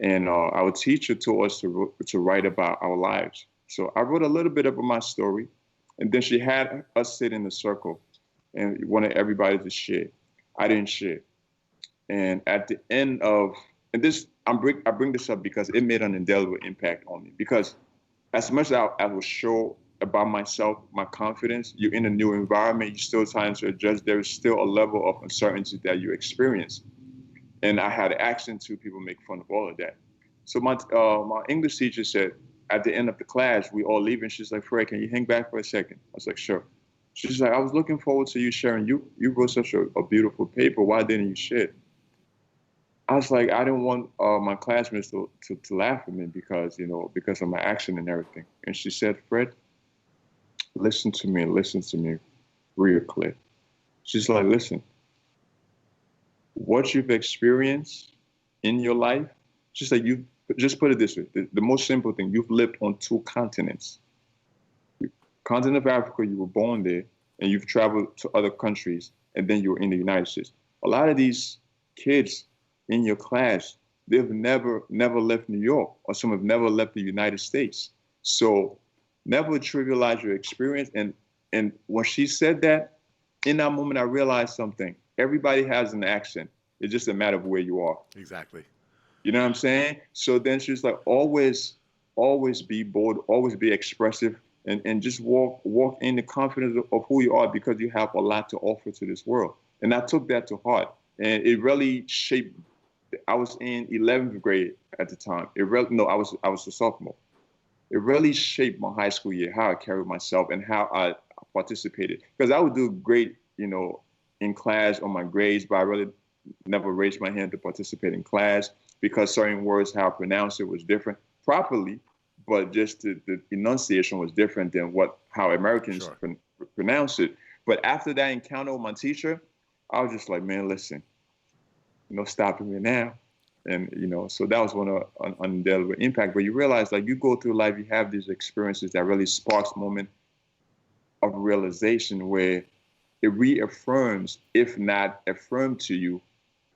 and our teacher told us to write about our lives. So I wrote a little bit about my story, and then she had us sit in a circle and wanted everybody to share. I didn't share. And at the end of, and this, I bring this up because it made an indelible impact on me. Because as much as I will show about myself, my confidence, you're in a new environment, you're still trying to adjust, there is still a level of uncertainty that you experience. And I had accent to people make fun of all of that. So my English teacher said, at the end of the class, we all leave, and she's like, Fred, can you hang back for a second? I was like, sure. She's like, I was looking forward to you sharing. You wrote such a beautiful paper. Why didn't you share? I was like, I didn't want my classmates to laugh at me because of my accent and everything. And she said, Fred, listen to me real clear. She's like, listen, what you've experienced in your life, she's like, you just put it this way, the most simple thing, you've lived on 2 continents. Continent of Africa, you were born there, and you've traveled to other countries, and then you were in the United States. A lot of these kids in your class, they've never left New York, or some have never left the United States. So never trivialize your experience. And when she said that, in that moment, I realized something. Everybody has an accent. It's just a matter of where you are. Exactly. You know what I'm saying? So then she's like, always be bold, always be expressive, and just walk in the confidence of who you are, because you have a lot to offer to this world. And I took that to heart. And it really shaped. I was in 11th grade at the time. I was a sophomore. It really shaped my high school year, how I carried myself and how I participated. Because I would do great, in class on my grades, but I really never raised my hand to participate in class because certain words, how I pronounced it was different properly, but just the enunciation was different than how Americans pronounce it. But after that encounter with my teacher, I was just like, man, listen, no stopping me now. And, so that was one of an indelible impact. But you realize, like, you go through life, you have these experiences that really sparks moment of realization where it reaffirms, if not affirm to you,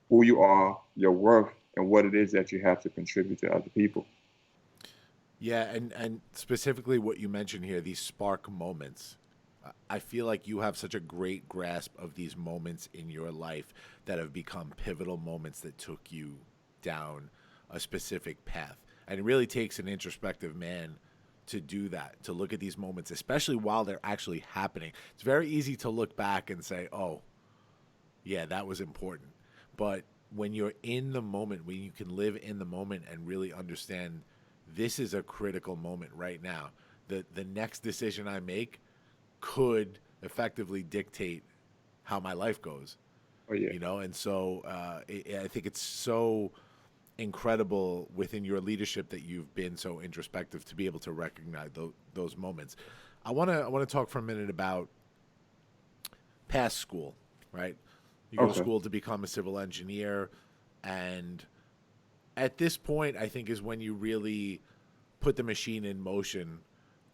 who you are, your worth, and what it is that you have to contribute to other people. Yeah, and specifically what you mentioned here, these spark moments. I feel like you have such a great grasp of these moments in your life that have become pivotal moments that took you down a specific path. And it really takes an introspective man to do that, to look at these moments, especially while they're actually happening. It's very easy to look back and say, oh, yeah, that was important. But when you're in the moment, when you can live in the moment and really understand this is a critical moment right now, the next decision I make could effectively dictate how my life goes. Oh, yeah. And so I think it's so incredible within your leadership that you've been so introspective to be able to recognize those moments. I want to talk for a minute about past school, right? You go to school to become a civil engineer, and at this point, I think is when you really put the machine in motion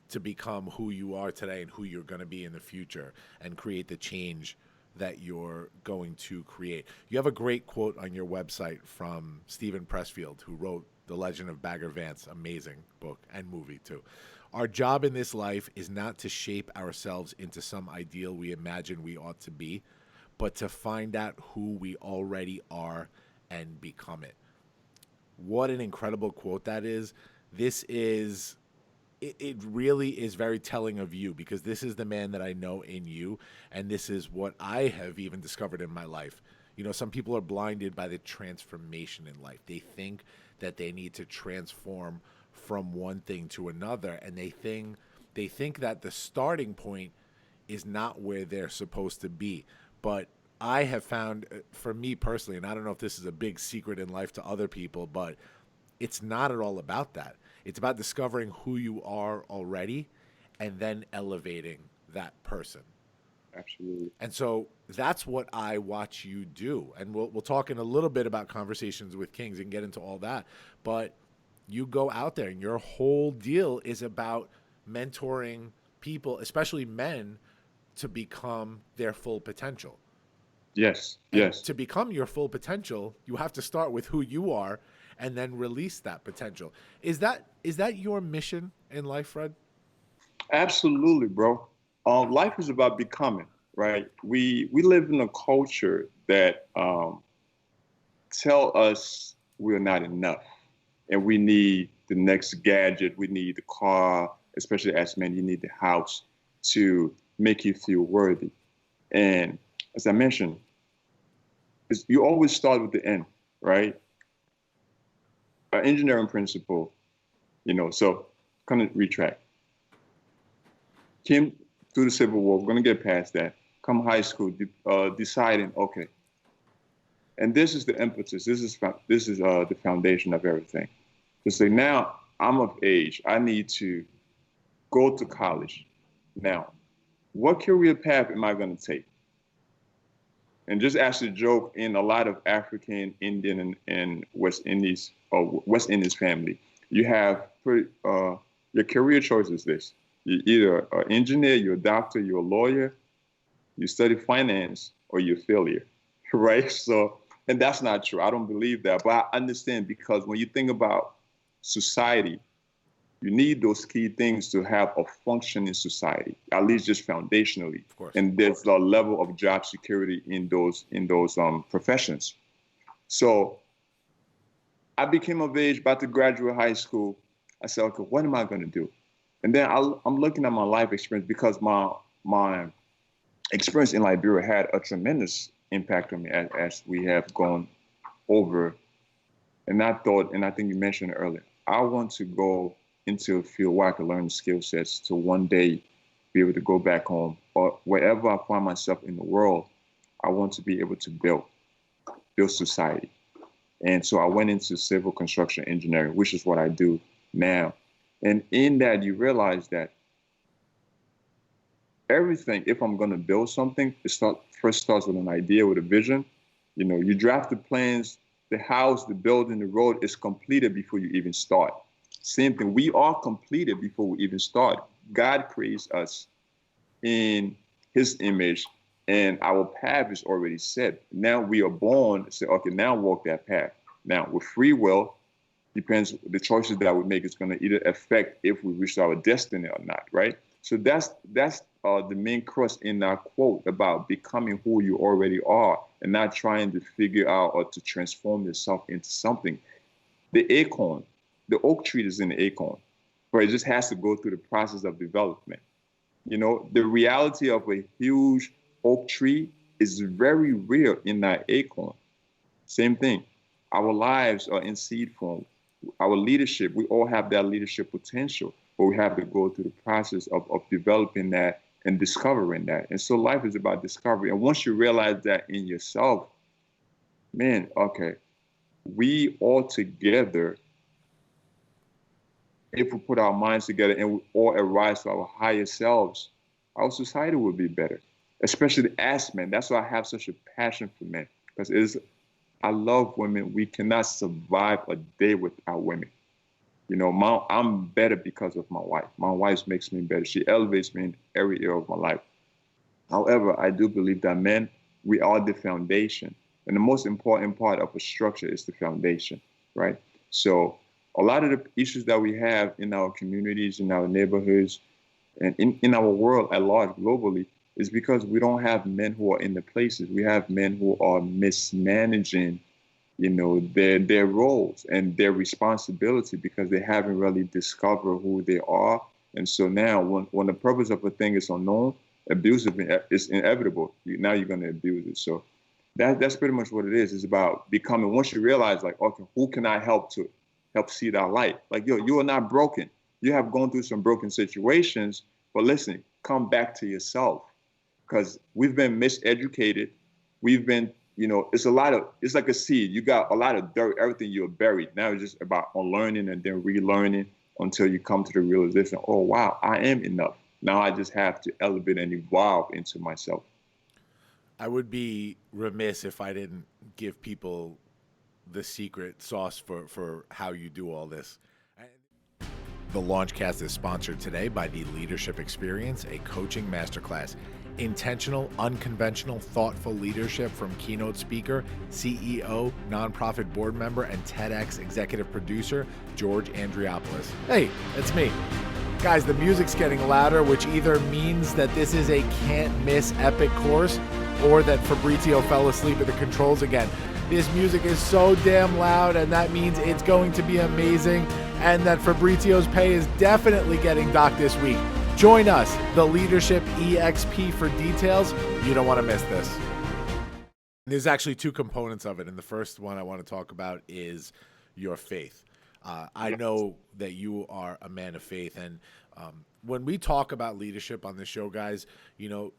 to become who you are today and who you're going to be in the future and create the change that you're going to create. You have a great quote on your website from Stephen Pressfield, who wrote The Legend of Bagger Vance, amazing book and movie too. Our job in this life is not to shape ourselves into some ideal we imagine we ought to be, but to find out who we already are and become it. What an incredible quote that is. It really is very telling of you, because this is the man that I know in you, and this is what I have even discovered in my life. Some people are blinded by the transformation in life. They think that they need to transform from one thing to another, and they think that the starting point is not where they're supposed to be. But I have found, for me personally, and I don't know if this is a big secret in life to other people, but it's not at all about that. It's about discovering who you are already and then elevating that person. Absolutely. And so that's what I watch you do. And we'll talk in a little bit about Conversations with Kings and get into all that. But you go out there and your whole deal is about mentoring people, especially men, to become their full potential. Yes, and yes. To become your full potential, you have to start with who you are and then release that potential. Is that your mission in life, Fred? Absolutely, bro. Life is about becoming, right? We live in a culture that tell us we're not enough, and we need the next gadget. We need the car, especially as men. You need the house to make you feel worthy. And as I mentioned, you always start with the end, right? Our engineering principle, so kind of retract. Came through the Civil War, we're going to get past that. Come high school, deciding, okay. And this is the impetus. This is the foundation of everything. To say, now I'm of age. I need to go to college. Now, what career path am I going to take? And just as a joke, in a lot of African, Indian, and West Indies family, you have your career choice is this. You're either an engineer, you're a doctor, you're a lawyer, you study finance, or you're a failure, right? So, and that's not true. I don't believe that, but I understand, because when you think about society, you need those key things to have a functioning society, at least just foundationally. Of course. And there's a level of job security in those professions. So I became of age, about to graduate high school. I said, okay, what am I going to do? And then I'm looking at my life experience, because my experience in Liberia had a tremendous impact on me as we have gone over. And I thought, and I think you mentioned earlier, I want to go into a field where I can learn the skill sets to one day be able to go back home or wherever I find myself in the world, I want to be able to build society. And so I went into civil construction engineering, which is what I do now. And in that, you realize that everything, if I'm going to build something, first starts with an idea, with a vision. You know, you draft the plans, the house, the building, the road is completed before you even start. Same thing, we are completed before we even start. God creates us in his image, and our path is already set. Now we are born to say, okay, now walk that path. Now with free will, depends, the choices that we make is going to either affect if we reach our destiny or not, right? So that's the main crux in that quote about becoming who you already are and not trying to figure out or to transform yourself into something. The acorn, the oak tree is in the acorn, but it just has to go through the process of development. You know, the reality of a huge oak tree is very real in that acorn. Same thing. Our lives are in seed form. Our leadership, we all have that leadership potential, but we have to go through the process of developing that and discovering that. And so life is about discovery. And once you realize that in yourself, man, okay, we all together, if we put our minds together and we all arise to our higher selves, our society will be better, especially as men. That's why I have such a passion for men, because I love women. We cannot survive a day without women. You know, I'm better because of my wife. My wife makes me better. She elevates me in every area of my life. However, I do believe that men, we are the foundation. And the most important part of a structure is the foundation, right? So a lot of the issues that we have in our communities, in our neighborhoods, and in our world at large globally is because we don't have men who are in the places. We have men who are mismanaging, you know, their roles and their responsibility because they haven't really discovered who they are. And so now when the purpose of a thing is unknown, abuse is inevitable. Now you're going to abuse it. So that's pretty much what it is. It's about becoming, once you realize, like, okay, who can I help see that light? Like, yo, you are not broken. You have gone through some broken situations, but listen, come back to yourself, because we've been miseducated. We've been, you know, it's like a seed. You got a lot of dirt, everything you're buried. Now it's just about unlearning and then relearning until you come to the realization, oh, wow, I am enough. Now I just have to elevate and evolve into myself. I would be remiss if I didn't give people the secret sauce for how you do all this. The Launchcast is sponsored today by the Leadership Experience, a coaching masterclass. Intentional, unconventional, thoughtful leadership from keynote speaker, CEO, nonprofit board member, and TEDx executive producer, George Andriopoulos. Hey, it's me. Guys, the music's getting louder, which either means that this is a can't-miss epic course or that Fabrizio fell asleep at the controls again. This music is so damn loud, and that means it's going to be amazing, and that Fabrizio's pay is definitely getting docked this week. Join us, the Leadership EXP, for details. You don't want to miss this. There's actually two components of it, and the first one I want to talk about is your faith. I know that you are a man of faith, and when we talk about leadership on this show, guys, you know,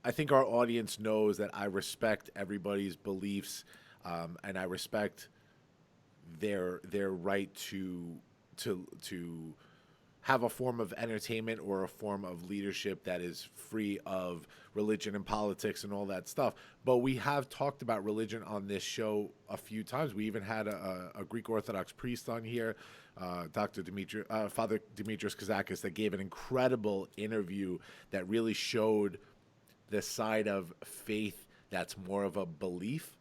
I think our audience knows that I respect everybody's beliefs, and I respect their right to have a form of entertainment or a form of leadership that is free of religion and politics and all that stuff. But we have talked about religion on this show a few times. We even had a Greek Orthodox priest on here, Father Dimitris Kazakis, that gave an incredible interview that really showed the side of faith that's more of a belief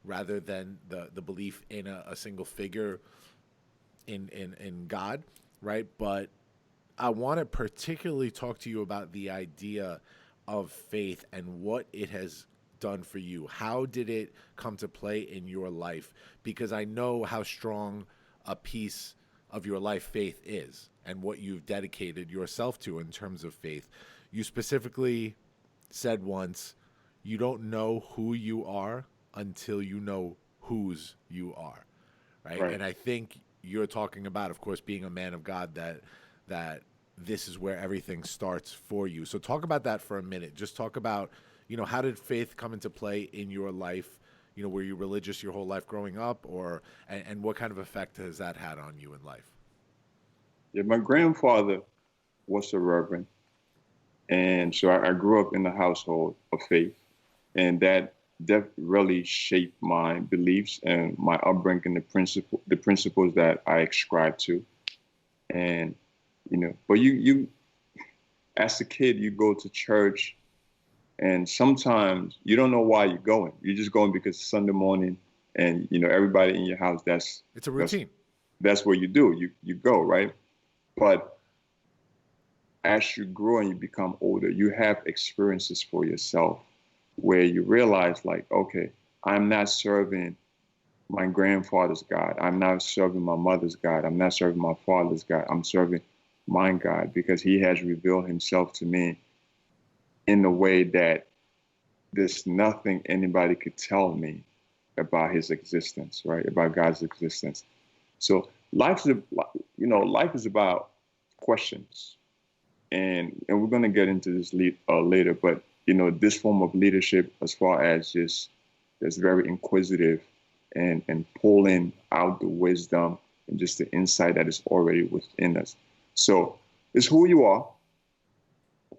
rather than the belief in a single figure in God, right? But I want to particularly talk to you about the idea of faith and what it has done for you. How did it come to play in your life? Because I know how strong a piece of your life faith is and what you've dedicated yourself to in terms of faith. You specifically said once, you don't know who you are until you know whose you are, right? And I think you're talking about, of course, being a man of God, that this is where everything starts for you. So talk about that for a minute. Just talk about, how did faith come into play in your life? Were you religious your whole life growing up, and what kind of effect has that had on you in life? Yeah, my grandfather was a reverend. And so I grew up in the household of faith, and that really shaped my beliefs and my upbringing, the principles that I ascribe to. And, but you, as a kid, you go to church, and sometimes you don't know why you're going. You're just going because it's Sunday morning, and, everybody in your house, it's a routine. That's what you do. You go, right? But as you grow and you become older, you have experiences for yourself where you realize, like, okay, I'm not serving my grandfather's God. I'm not serving my mother's God. I'm not serving my father's God. I'm serving my God, because he has revealed himself to me in a way that there's nothing anybody could tell me about his existence, right? About God's existence. So life is about questions. And we're going to get into this later, but, this form of leadership, as far as just very inquisitive and pulling out the wisdom and just the insight that is already within us. So it's who you are.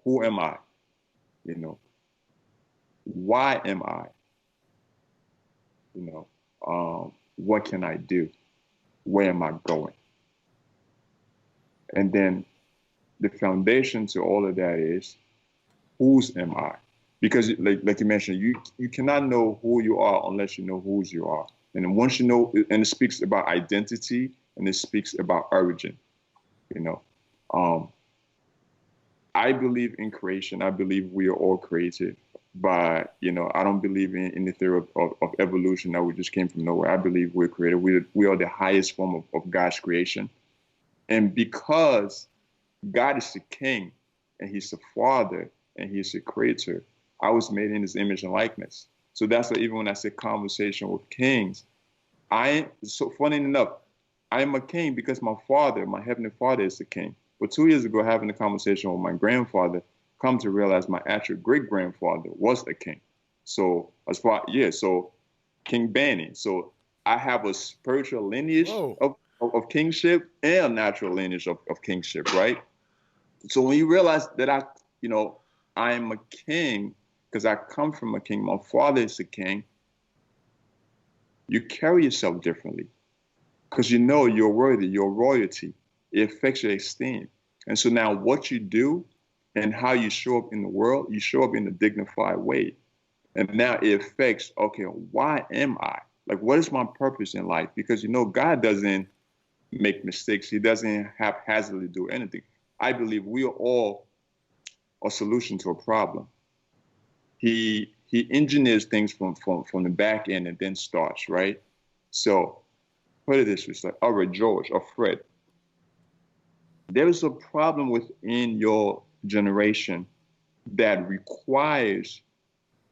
Who am I? Why am I? What can I do? Where am I going? And then the foundation to all of that is, whose am I? Because like you mentioned, you cannot know who you are unless you know whose you are. And once you know, and it speaks about identity, and it speaks about origin. I believe in creation. I believe we are all created. But, I don't believe in the theory of evolution, that we just came from nowhere. I believe we're created. We are the highest form of God's creation. And because God is the king, and he's the father, and he's the creator, I was made in his image and likeness. So that's why even when I say conversation with kings, so funny enough, I am a king because my heavenly father is the king. But 2 years ago, having a conversation with my grandfather, come to realize my actual great-grandfather was a king. So so King Banny. So I have a spiritual lineage of kingship and a natural lineage of kingship, right? So when you realize that I am a king because I come from a king, my father is a king, you carry yourself differently because you're worthy, you're royalty. It affects your esteem. And so now what you do and how you show up in the world, you show up in a dignified way. And now it affects, okay, why am I? Like, what is my purpose in life? Because, God doesn't make mistakes. He doesn't haphazardly do anything. I believe we are all a solution to a problem. He engineers things from the back end and then starts, right? So put it this way, it's like, all right, George or Fred, there is a problem within your generation that requires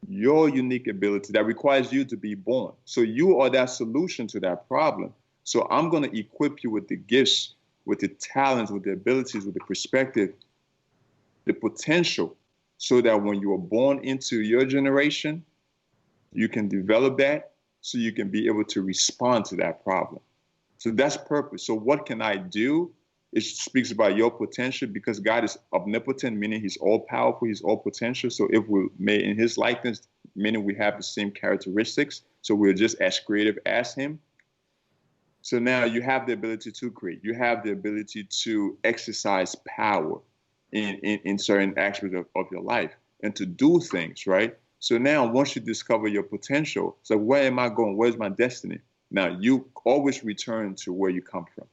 your unique ability, that requires you to be born. So you are that solution to that problem. So I'm going to equip you with the gifts, with the talents, with the abilities, with the perspective, the potential, so that when you are born into your generation, you can develop that so you can be able to respond to that problem. So that's purpose. So what can I do? It speaks about your potential, because God is omnipotent, meaning he's all powerful, he's all potential. So if we're made in his likeness, meaning we have the same characteristics, so we're just as creative as him. So now you have the ability to create. You have the ability to exercise power in certain aspects of your life and to do things, right? So now once you discover your potential, it's like, where am I going? Where's my destiny? Now you always return to where you come from.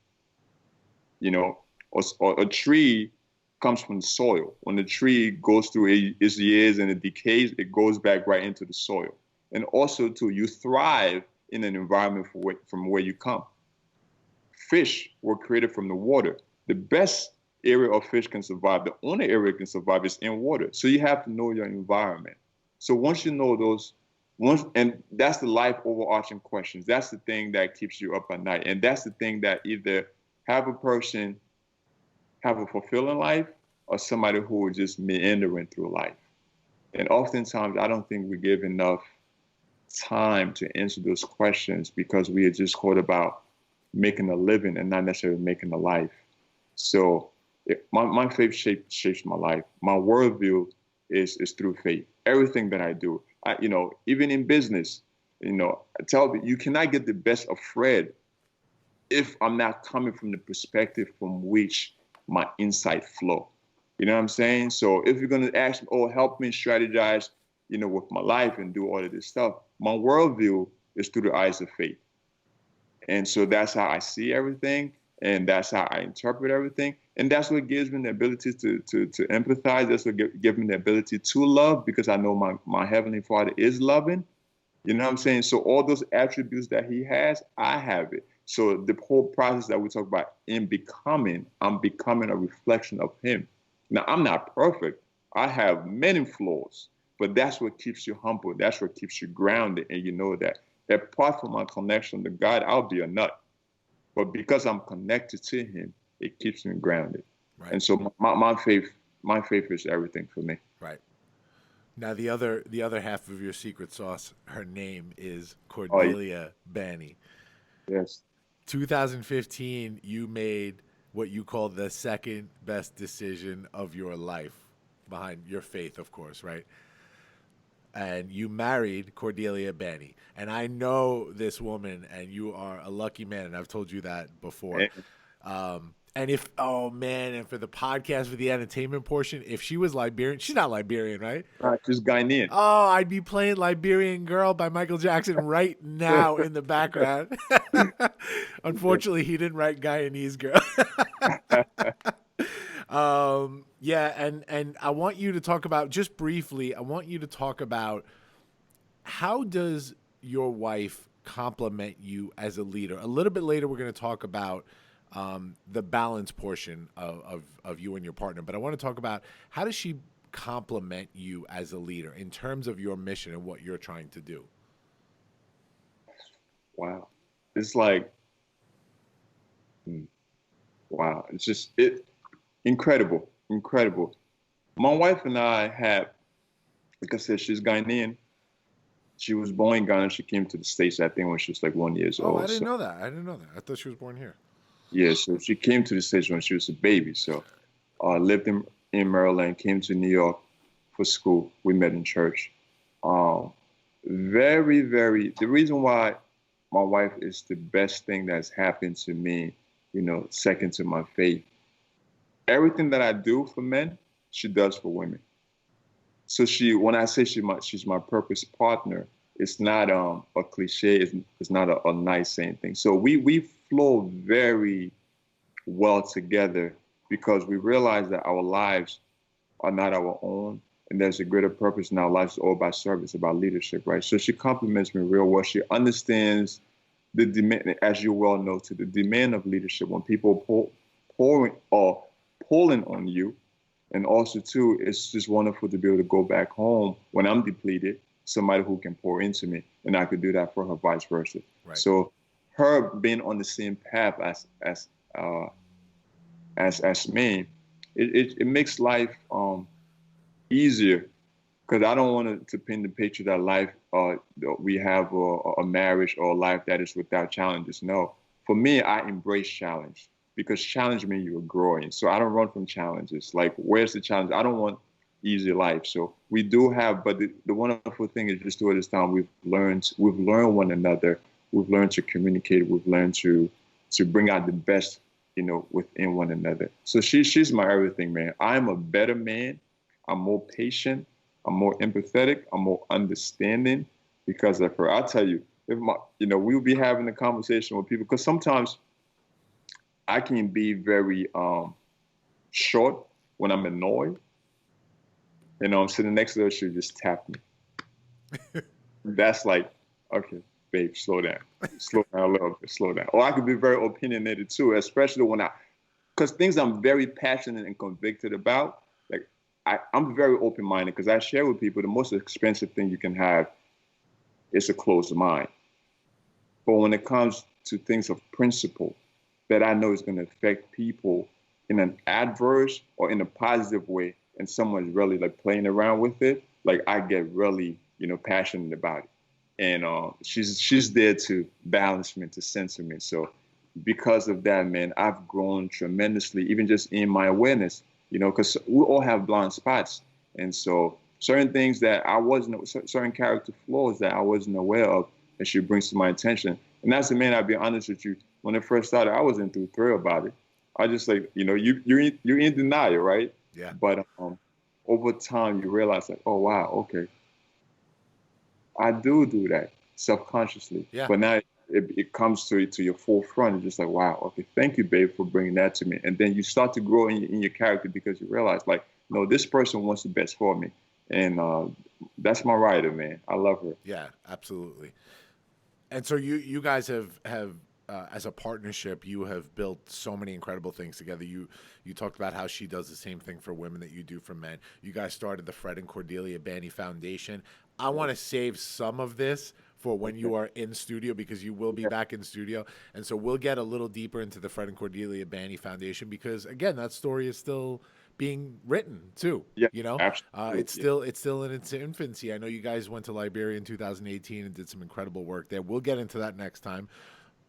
Or a tree comes from the soil. When the tree goes through its years and it decays, it goes back right into the soil. And also, too, you thrive in an environment from where you come. Fish were created from the water. The best area of fish can survive, the only area it can survive is in water. So you have to know your environment. So once you know those, and that's the life overarching questions. That's the thing that keeps you up at night. And that's the thing that either have a person have a fulfilling life or somebody who is just meandering through life? And oftentimes, I don't think we give enough time to answer those questions because we are just caught about making a living and not necessarily making a life. So my faith shapes my life. My worldview is through faith. Everything that I do, even in business, I tell you, you cannot get the best of Fred if I'm not coming from the perspective from which my insight flow. You know what I'm saying? So if you're going to ask me, help me strategize, with my life and do all of this stuff, my worldview is through the eyes of faith. And so that's how I see everything. And that's how I interpret everything. And that's what gives me the ability to empathize. That's what gives me the ability to love, because I know my Heavenly Father is loving. You know what I'm saying? So all those attributes that he has, I have it. So the whole process that we talk about in becoming, I'm becoming a reflection of him. Now, I'm not perfect. I have many flaws, but that's what keeps you humble. That's what keeps you grounded. And you know that apart from my connection to God, I'll be a nut. But because I'm connected to him, it keeps me grounded. Right. And so my faith is everything for me. Right. Now, the other half of your secret sauce, her name is Cordelia Banny. Yes. 2015, you made what you call the second best decision of your life, behind your faith, of course, right? And you married Cordelia Banny. And I know this woman, and you are a lucky man, and I've told you that before. And and for the podcast, for the entertainment portion, if she was Liberian, she's not Liberian, right? She's Ghanaian. Oh, I'd be playing Liberian Girl by Michael Jackson right now in the background. Unfortunately, he didn't write Guyanese Girl. And I want you to talk about, just briefly, how does your wife complement you as a leader? A little bit later, we're going to talk about the balance portion of you and your partner. But I want to talk about, how does she complement you as a leader in terms of your mission and what you're trying to do? Wow. It's like, wow. It's just, incredible. My wife and I have, like I said, she's Ghanaian. She was born in Ghana. She came to the States, I think, when she was like 1 year old. I didn't know that. I thought she was born here. Yeah, so she came to the States when she was a baby. So lived in Maryland, came to New York for school. We met in church. The reason why my wife is the best thing that's happened to me, second to my faith. Everything that I do for men, she does for women. So when I say she's my purpose partner, it's not a cliche. It's not a nice saying thing. So we flow very well together because we realize that our lives are not our own, and there's a greater purpose in our lives. It's all about service, about leadership, right? So she compliments me real well. She understands the demand, as you well know, to the demand of leadership when people pulling on you. And also, too, it's just wonderful to be able to go back home when I'm depleted, somebody who can pour into me, and I could do that for her, vice versa. Right. So her being on the same path as me, it makes life easier, because I don't want to paint the picture that life we have a marriage or a life that is without challenges. No, for me, I embrace challenge. Because challenge means you're growing. So I don't run from challenges. Like, where's the challenge? I don't want easy life. So we do have, but the wonderful thing is, just through this time, we've learned one another. We've learned to communicate. We've learned to bring out the best, within one another. So she's my everything, man. I'm a better man. I'm more patient. I'm more empathetic. I'm more understanding because of her. I'll tell you, we'll be having a conversation with people, because sometimes I can be very short when I'm annoyed. I'm sitting next to her, she'll just tap me. That's like, okay, babe, slow down. Slow down a little bit, slow down. Or I could be very opinionated too, especially because things I'm very passionate and convicted about, like I'm very open-minded, because I share with people the most expensive thing you can have is a closed mind. But when it comes to things of principle, that I know is going to affect people in an adverse or in a positive way, and someone's really like playing around with it, like I get really, passionate about it. And she's there to balance me, to censor me. So because of that, man, I've grown tremendously, even just in my awareness, because we all have blind spots. And so certain things that certain character flaws that I wasn't aware of, that she brings to my attention. And that's the man, I'll be honest with you, when it first started, I wasn't too thrilled about it. I just like, you're in denial, right? Yeah. But over time, you realize like, oh, wow, okay. I do that self-consciously. Yeah. But now it comes to your forefront. It's just like, wow, okay, thank you, babe, for bringing that to me. And then you start to grow in your character because you realize like, no, this person wants the best for me. And that's my writer, man. I love her. Yeah, absolutely. And so you guys have as a partnership, you have built so many incredible things together. You talked about how she does the same thing for women that you do for men. You guys started the Fred and Cordelia Banny Foundation. I want to save some of this for when you are in studio, because you will be back in studio. And so we'll get a little deeper into the Fred and Cordelia Banny Foundation, because again, that story is still being written too. Yeah, it's still in its infancy. I know you guys went to Liberia in 2018 and did some incredible work there. We'll get into that next time.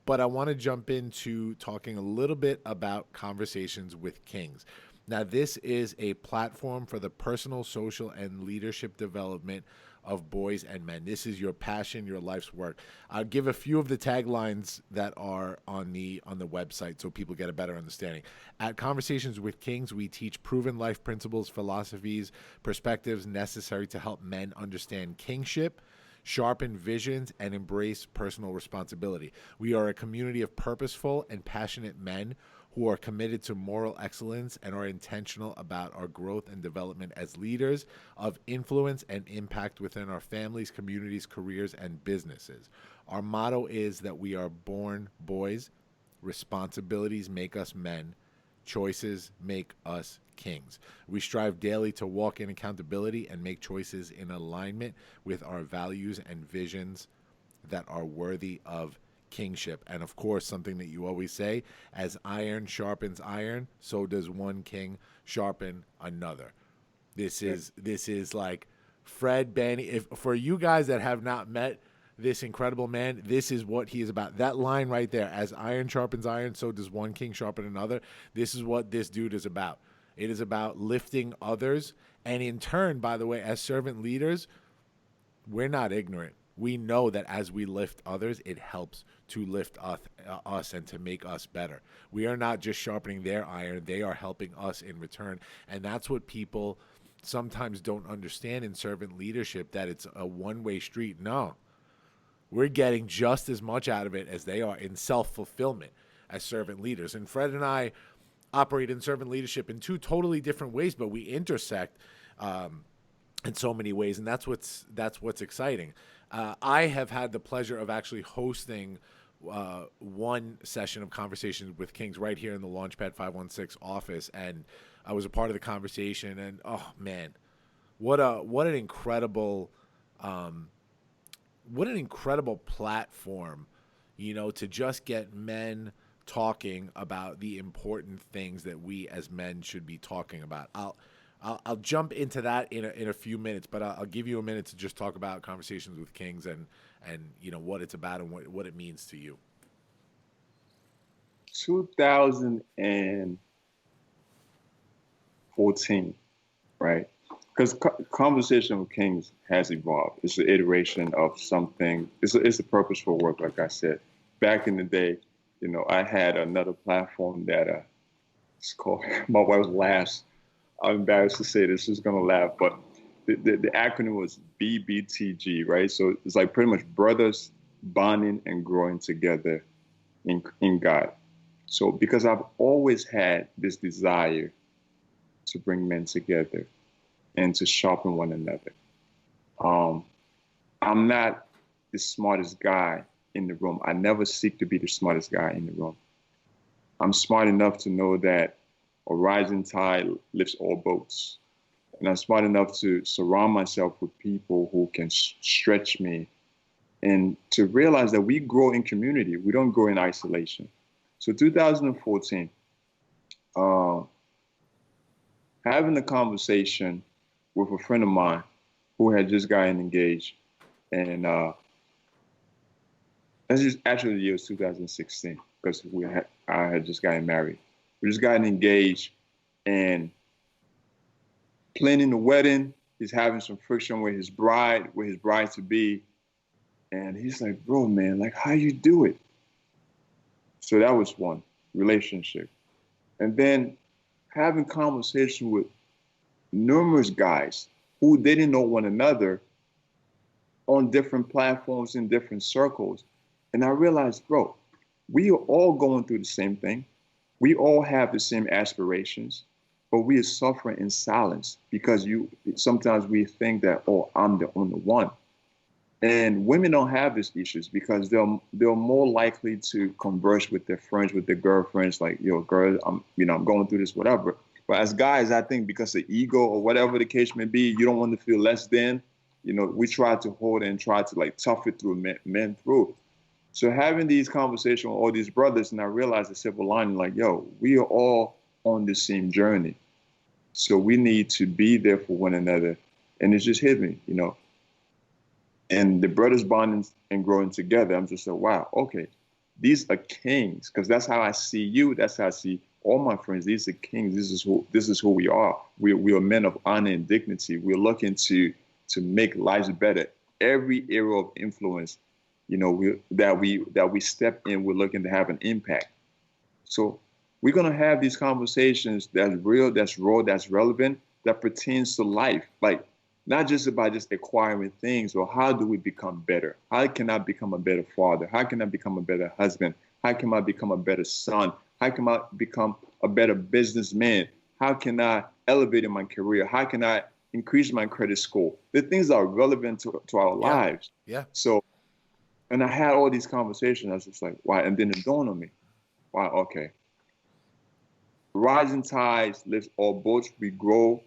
But I want to jump into talking a little bit about Conversations with Kings. Now, this is a platform for the personal, social, and leadership development of boys and men. This is your passion, your life's work. I'll give a few of the taglines that are on the website so people get a better understanding. At Conversations with Kings, we teach proven life principles, philosophies, perspectives necessary to help men understand kingship, sharpen visions, and embrace personal responsibility. We are a community of purposeful and passionate men who are committed to moral excellence and are intentional about our growth and development as leaders of influence and impact within our families, communities, careers, and businesses. Our motto is that we are born boys, responsibilities make us men, choices make us kings. We strive daily to walk in accountability and make choices in alignment with our values and visions that are worthy of kingship. And of course, something that you always say, as iron sharpens iron, so does one king sharpen another. This is like Fred Banny. If for you guys that have not met this incredible man, this is what he is about. That line right there, as iron sharpens iron, so does one king sharpen another. This is what this dude is about. It is about lifting others. And in turn, by the way, as servant leaders, we're not ignorant. We know that as we lift others, it helps to lift us and to make us better. We are not just sharpening their iron. They are helping us in return. And that's what people sometimes don't understand in servant leadership, that it's a one-way street. No. We're getting just as much out of it as they are in self-fulfillment as servant leaders. And Fred and I operate in servant leadership in two totally different ways, but we intersect in so many ways, and that's what's exciting. I have had the pleasure of actually hosting one session of Conversations with Kings right here in the Launchpad 516 office, and I was a part of the conversation. And oh man, what an incredible platform, to just get men talking about the important things that we as men should be talking about. I'll jump into that in a few minutes, but I'll give you a minute to just talk about Conversations with Kings and what it's about and what it means to you. 2014, right? Because Conversation with Kings has evolved. It's an iteration of something. It's a purposeful work, like I said. Back in the day, I had another platform that it's called, my wife laughs. I'm embarrassed to say this, she's gonna laugh, but the acronym was BBTG, right? So it's like pretty much brothers bonding and growing together in God. So because I've always had this desire to bring men together and to sharpen one another. I'm not the smartest guy in the room. I never seek to be the smartest guy in the room. I'm smart enough to know that a rising tide lifts all boats. And I'm smart enough to surround myself with people who can stretch me and to realize that we grow in community. We don't grow in isolation. So 2014, uh, having a conversation with a friend of mine who had just gotten engaged, and this is actually the year was 2016 because I had just gotten married. We just gotten engaged, and planning the wedding. He's having some friction with his bride to be, and he's like, "Bro, man, like, how you do it?" So that was one relationship, and then having conversation with numerous guys who didn't know one another on different platforms in different circles. And I realized, bro, we are all going through the same thing. We all have the same aspirations, but we are suffering in silence because sometimes we think that, oh, I'm the only one. And women don't have these issues because they're more likely to converse with their friends, with their girlfriends, like, yo, girl, I'm going through this, whatever. But as guys, I think because of ego or whatever the case may be, you don't want to feel less than, we try to hold and try to like tough it through, men through. So having these conversations with all these brothers, and I realized the silver lining, like, yo, we are all on the same journey. So we need to be there for one another. And it just hit me, And the brothers bonding and growing together, I'm just like, wow, okay, these are kings, because that's how I see you. That's how I see all my friends. These are kings. This is who we are. We are men of honor and dignity. We're looking to make lives better. Every area of influence, that we step in, we're looking to have an impact. So we're gonna have these conversations that's real, that's raw, that's relevant, that pertains to life. Like, not just about just acquiring things, or how do we become better? How can I become a better father? How can I become a better husband? How can I become a better son? How can I become a better businessman? How can I elevate in my career? How can I increase my credit score? The things that are relevant to our lives. Yeah. So, and I had all these conversations. I was just like, why? And then it dawned on me, wow, okay. Rising tides lifts all boats. We grow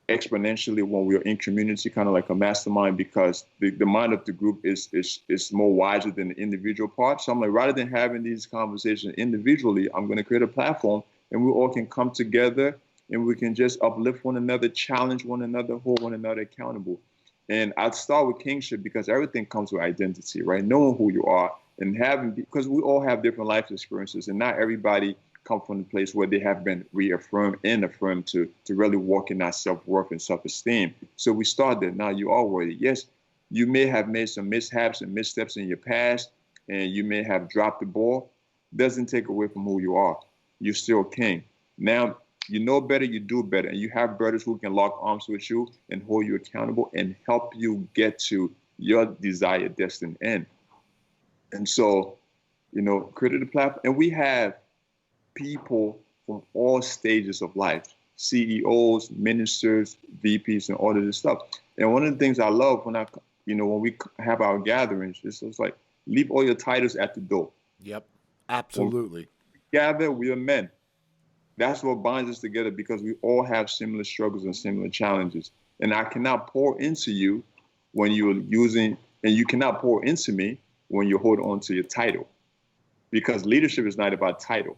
exponentially when we're in community, kind of like a mastermind, because the mind of the group is more wiser than the individual part. So I'm like, rather than having these conversations individually, I'm going to create a platform, and we all can come together and we can just uplift one another, challenge one another, hold one another accountable. And I'd start with kingship because everything comes with identity, right? Knowing who you are and because we all have different life experiences, and not everybody come from the place where they have been reaffirmed and affirmed to really walk in that self-worth and self-esteem. So we start there. Now you are worthy. Yes, you may have made some mishaps and missteps in your past, and you may have dropped the ball. Doesn't take away from who you are. You're still king. Now, you know better, you do better, and you have brothers who can lock arms with you and hold you accountable and help you get to your desired destined end. And so, created a platform, and we have people from all stages of life, CEOs, ministers, VPs, and all of this stuff. And one of the things I love when we have our gatherings, it's like, leave all your titles at the door. Yep, absolutely. Gather, we are men. That's what binds us together, because we all have similar struggles and similar challenges. And I cannot pour into you when you're and you cannot pour into me when you hold on to your title. Because leadership is not about title.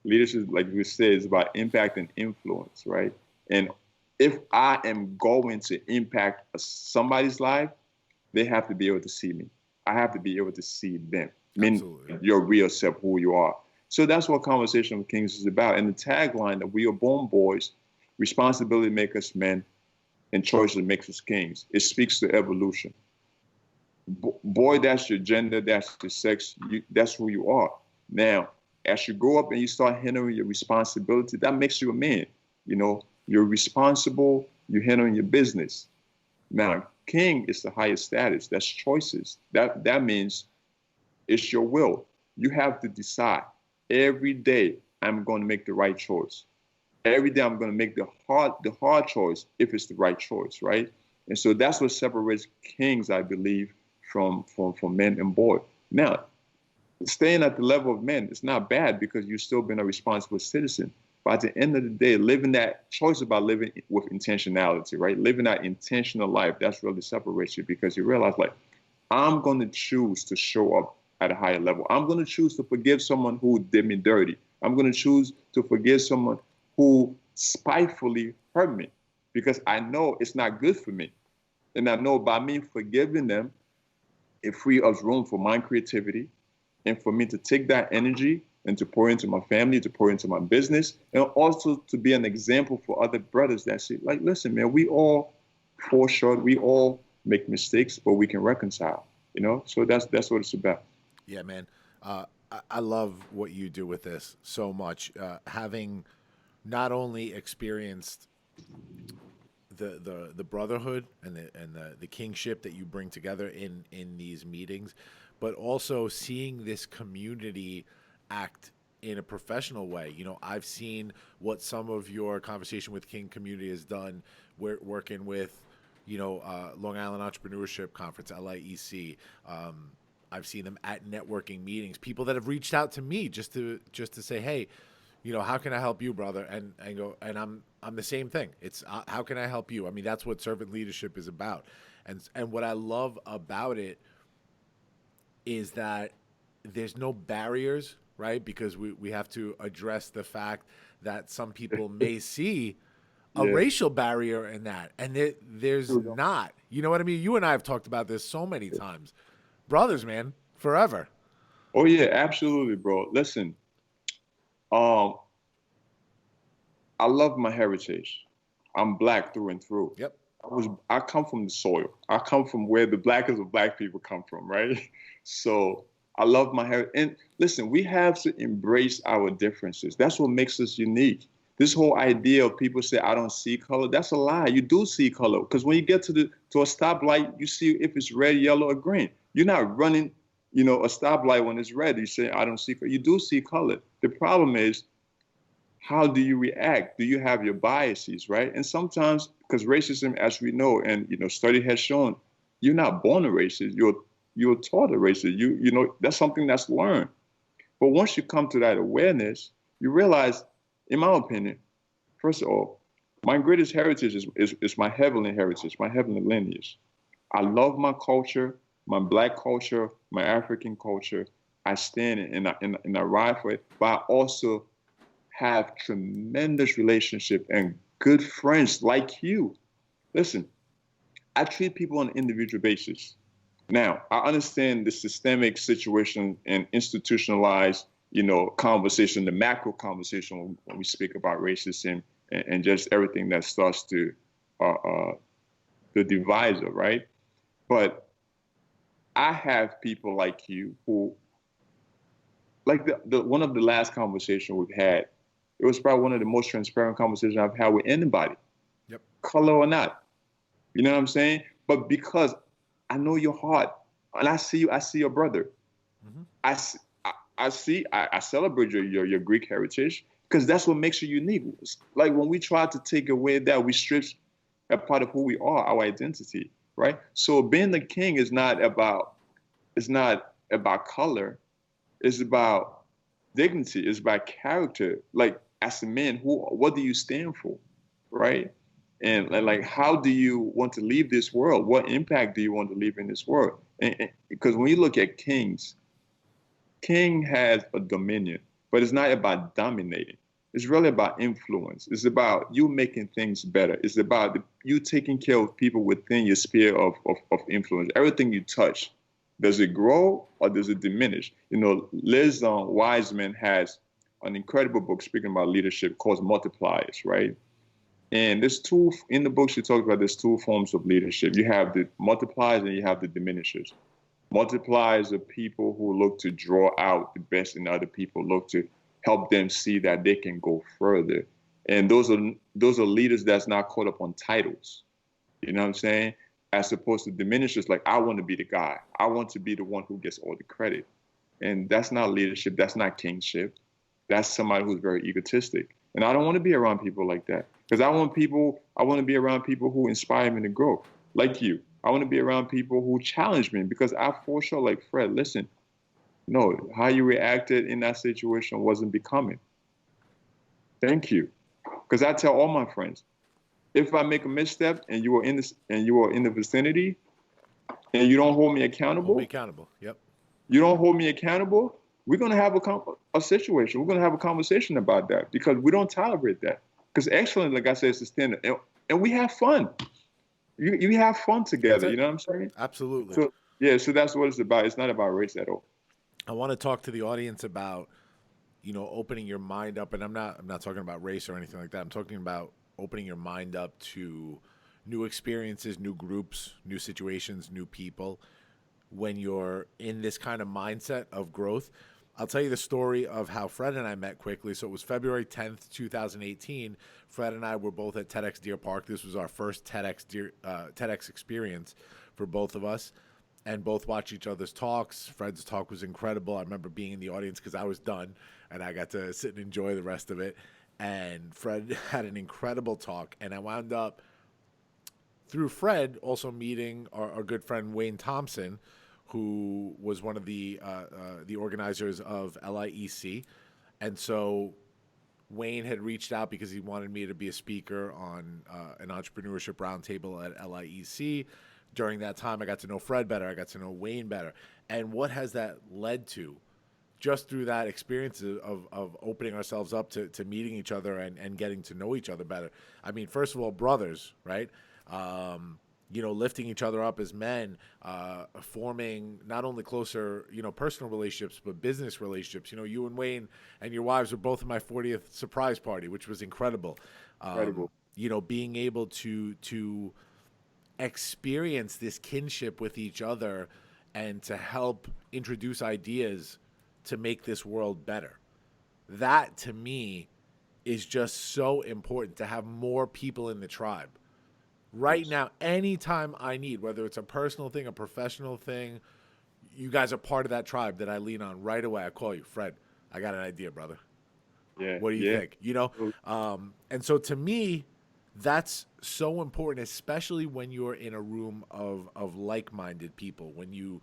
Leadership, like we said, is about impact and influence, right? And if I am going to impact somebody's life, they have to be able to see me. I have to be able to see them. Meaning your real self, who you are. So that's what Conversation with Kings is about. And the tagline that we are born boys, responsibility makes us men, and choices makes us kings. It speaks to evolution. Boy, that's your gender, that's your sex, that's who you are. Now, as you grow up and you start handling your responsibility, that makes you a man. You're responsible, you're handling your business. Now, king is the highest status. That's choices. That means it's your will. You have to decide. Every day, I'm going to make the right choice. Every day, I'm going to make the hard choice if it's the right choice, right? And so that's what separates kings, I believe, from men and boys. Now, staying at the level of men, it's not bad because you've still been a responsible citizen. But at the end of the day, living that choice about living with intentionality, right? Living that intentional life, that's really separates you, because you realize, like, I'm going to choose to show up at a higher level. I'm going to choose to forgive someone who did me dirty. I'm going to choose to forgive someone who spitefully hurt me because I know it's not good for me. And I know by me forgiving them, it frees up room for my creativity and for me to take that energy and to pour into my family, to pour into my business, and also to be an example for other brothers that say, like, listen, man, we all fall short, we all make mistakes, but we can reconcile, you know? So that's what it's about. Yeah, man. I love what you do with this so much. Having not only experienced the brotherhood and the kingship that you bring together in these meetings, but also seeing this community act in a professional way. You know, I've seen what some of your Conversation with King community has done. We're working with, you know, Long Island Entrepreneurship Conference, LIEC. I've seen them at networking meetings, people that have reached out to me just to say, hey, you know, how can I help you, brother? And I'm the same thing. It's how can I help you? I mean, that's what servant leadership is about. And what I love about it is that there's no barriers, right? Because we have to address the fact that some people may see a racial barrier in that. And there's not. You know what I mean? You and I have talked about this so many times. Brothers, man, forever. Oh, yeah, absolutely, bro. Listen, I love my heritage. I'm Black through and through. Yep. I come from the soil. I come from where the blackest of Black people come from, right? So I love my heritage. And listen, we have to embrace our differences. That's what makes us unique. This whole idea of people say, I don't see color, that's a lie. You do see color. Because when you get to a stoplight, you see if it's red, yellow, or green. You're not running, you know, a stoplight when it's red. You say, I don't see color. You do see color. The problem is, how do you react? Do you have your biases, right? And sometimes, because racism, as we know, and, you know, study has shown, you're not born a racist. You're taught a racist. You know, that's something that's learned. But once you come to that awareness, you realize, in my opinion, first of all, my greatest heritage is my heavenly heritage, my heavenly lineage. I love my culture, my Black culture, my African culture. I stand and I ride for it, but I also have tremendous relationship and good friends like you. Listen, I treat people on an individual basis. Now, I understand the systemic situation and institutionalized, you know, conversation, the macro conversation when we speak about racism and just everything that starts to the divisor, right? But I have people like you who, like the one of the last conversations we've had, it was probably one of the most transparent conversations I've had with anybody, color or not. You know what I'm saying? But because I know your heart, and I see you, I see your brother. Mm-hmm. I celebrate your Greek heritage because that's what makes you unique. Like when we try to take away that, we strip a part of who we are, our identity, right? So being the king is not about color. It's about dignity. It's about character. Like as a man, what do you stand for, right? And like, how do you want to leave this world? What impact do you want to leave in this world? And because when you look at kings, king has a dominion, but it's not about dominating. It's really about influence. It's about you making things better. It's about you taking care of people within your sphere of influence. Everything you touch, does it grow or does it diminish? You know, Liz Wiseman has an incredible book speaking about leadership called Multipliers, right? And in the book she talks about there's two forms of leadership. You have the multipliers and you have the diminishers. Multipliers are people who look to draw out the best in other people, look to help them see that they can go further. And those are leaders that's not caught up on titles. You know what I'm saying? As opposed to diminishers, like, I want to be the guy. I want to be the one who gets all the credit. And that's not leadership. That's not kingship. That's somebody who's very egotistic. And I don't want to be around people like that. Because I want to be around people who inspire me to grow, like you. I want to be around people who challenge me because I for sure, like, Fred, listen, no, how you reacted in that situation wasn't becoming. Thank you. Because I tell all my friends, if I make a misstep and you are in the vicinity and you don't hold me accountable. Hold me accountable. Yep. You don't hold me accountable, we're going to have a situation. We're going to have a conversation about that because we don't tolerate that. Because excellence, like I said, is the standard. And we have fun. You have fun together. You know what I'm saying? Absolutely. So, yeah, so that's what it's about. It's not about race at all. I want to talk to the audience about, opening your mind up. And I'm not talking about race or anything like that. I'm talking about opening your mind up to new experiences, new groups, new situations, new people. When you're in this kind of mindset of growth, I'll tell you the story of how Fred and I met quickly. So it was February 10th, 2018. Fred and I were both at TEDx Deer Park. This was our first TEDx experience for both of us, and both watched each other's talks. Fred's talk was incredible. I remember being in the audience because I was done, and I got to sit and enjoy the rest of it. And Fred had an incredible talk, and I wound up, through Fred, also meeting our good friend Wayne Thompson, who was one of the organizers of LIEC. And so Wayne had reached out because he wanted me to be a speaker on an entrepreneurship roundtable at LIEC. During that time, I got to know Fred better. I got to know Wayne better. And what has that led to? Just through that experience of opening ourselves up to meeting each other and getting to know each other better. I mean, first of all, brothers, right? Lifting each other up as men, forming not only closer, personal relationships, but business relationships. You and Wayne and your wives were both at my 40th surprise party, which was incredible. Being able to experience this kinship with each other and to help introduce ideas to make this world better. That, to me, is just so important, to have more people in the tribe. Right now, anytime I need, whether it's a personal thing, a professional thing, you guys are part of that tribe that I lean on right away. I call you, Fred, I got an idea, brother. Yeah. What do you think? And so to me, that's so important, especially when you're in a room of like-minded people, when you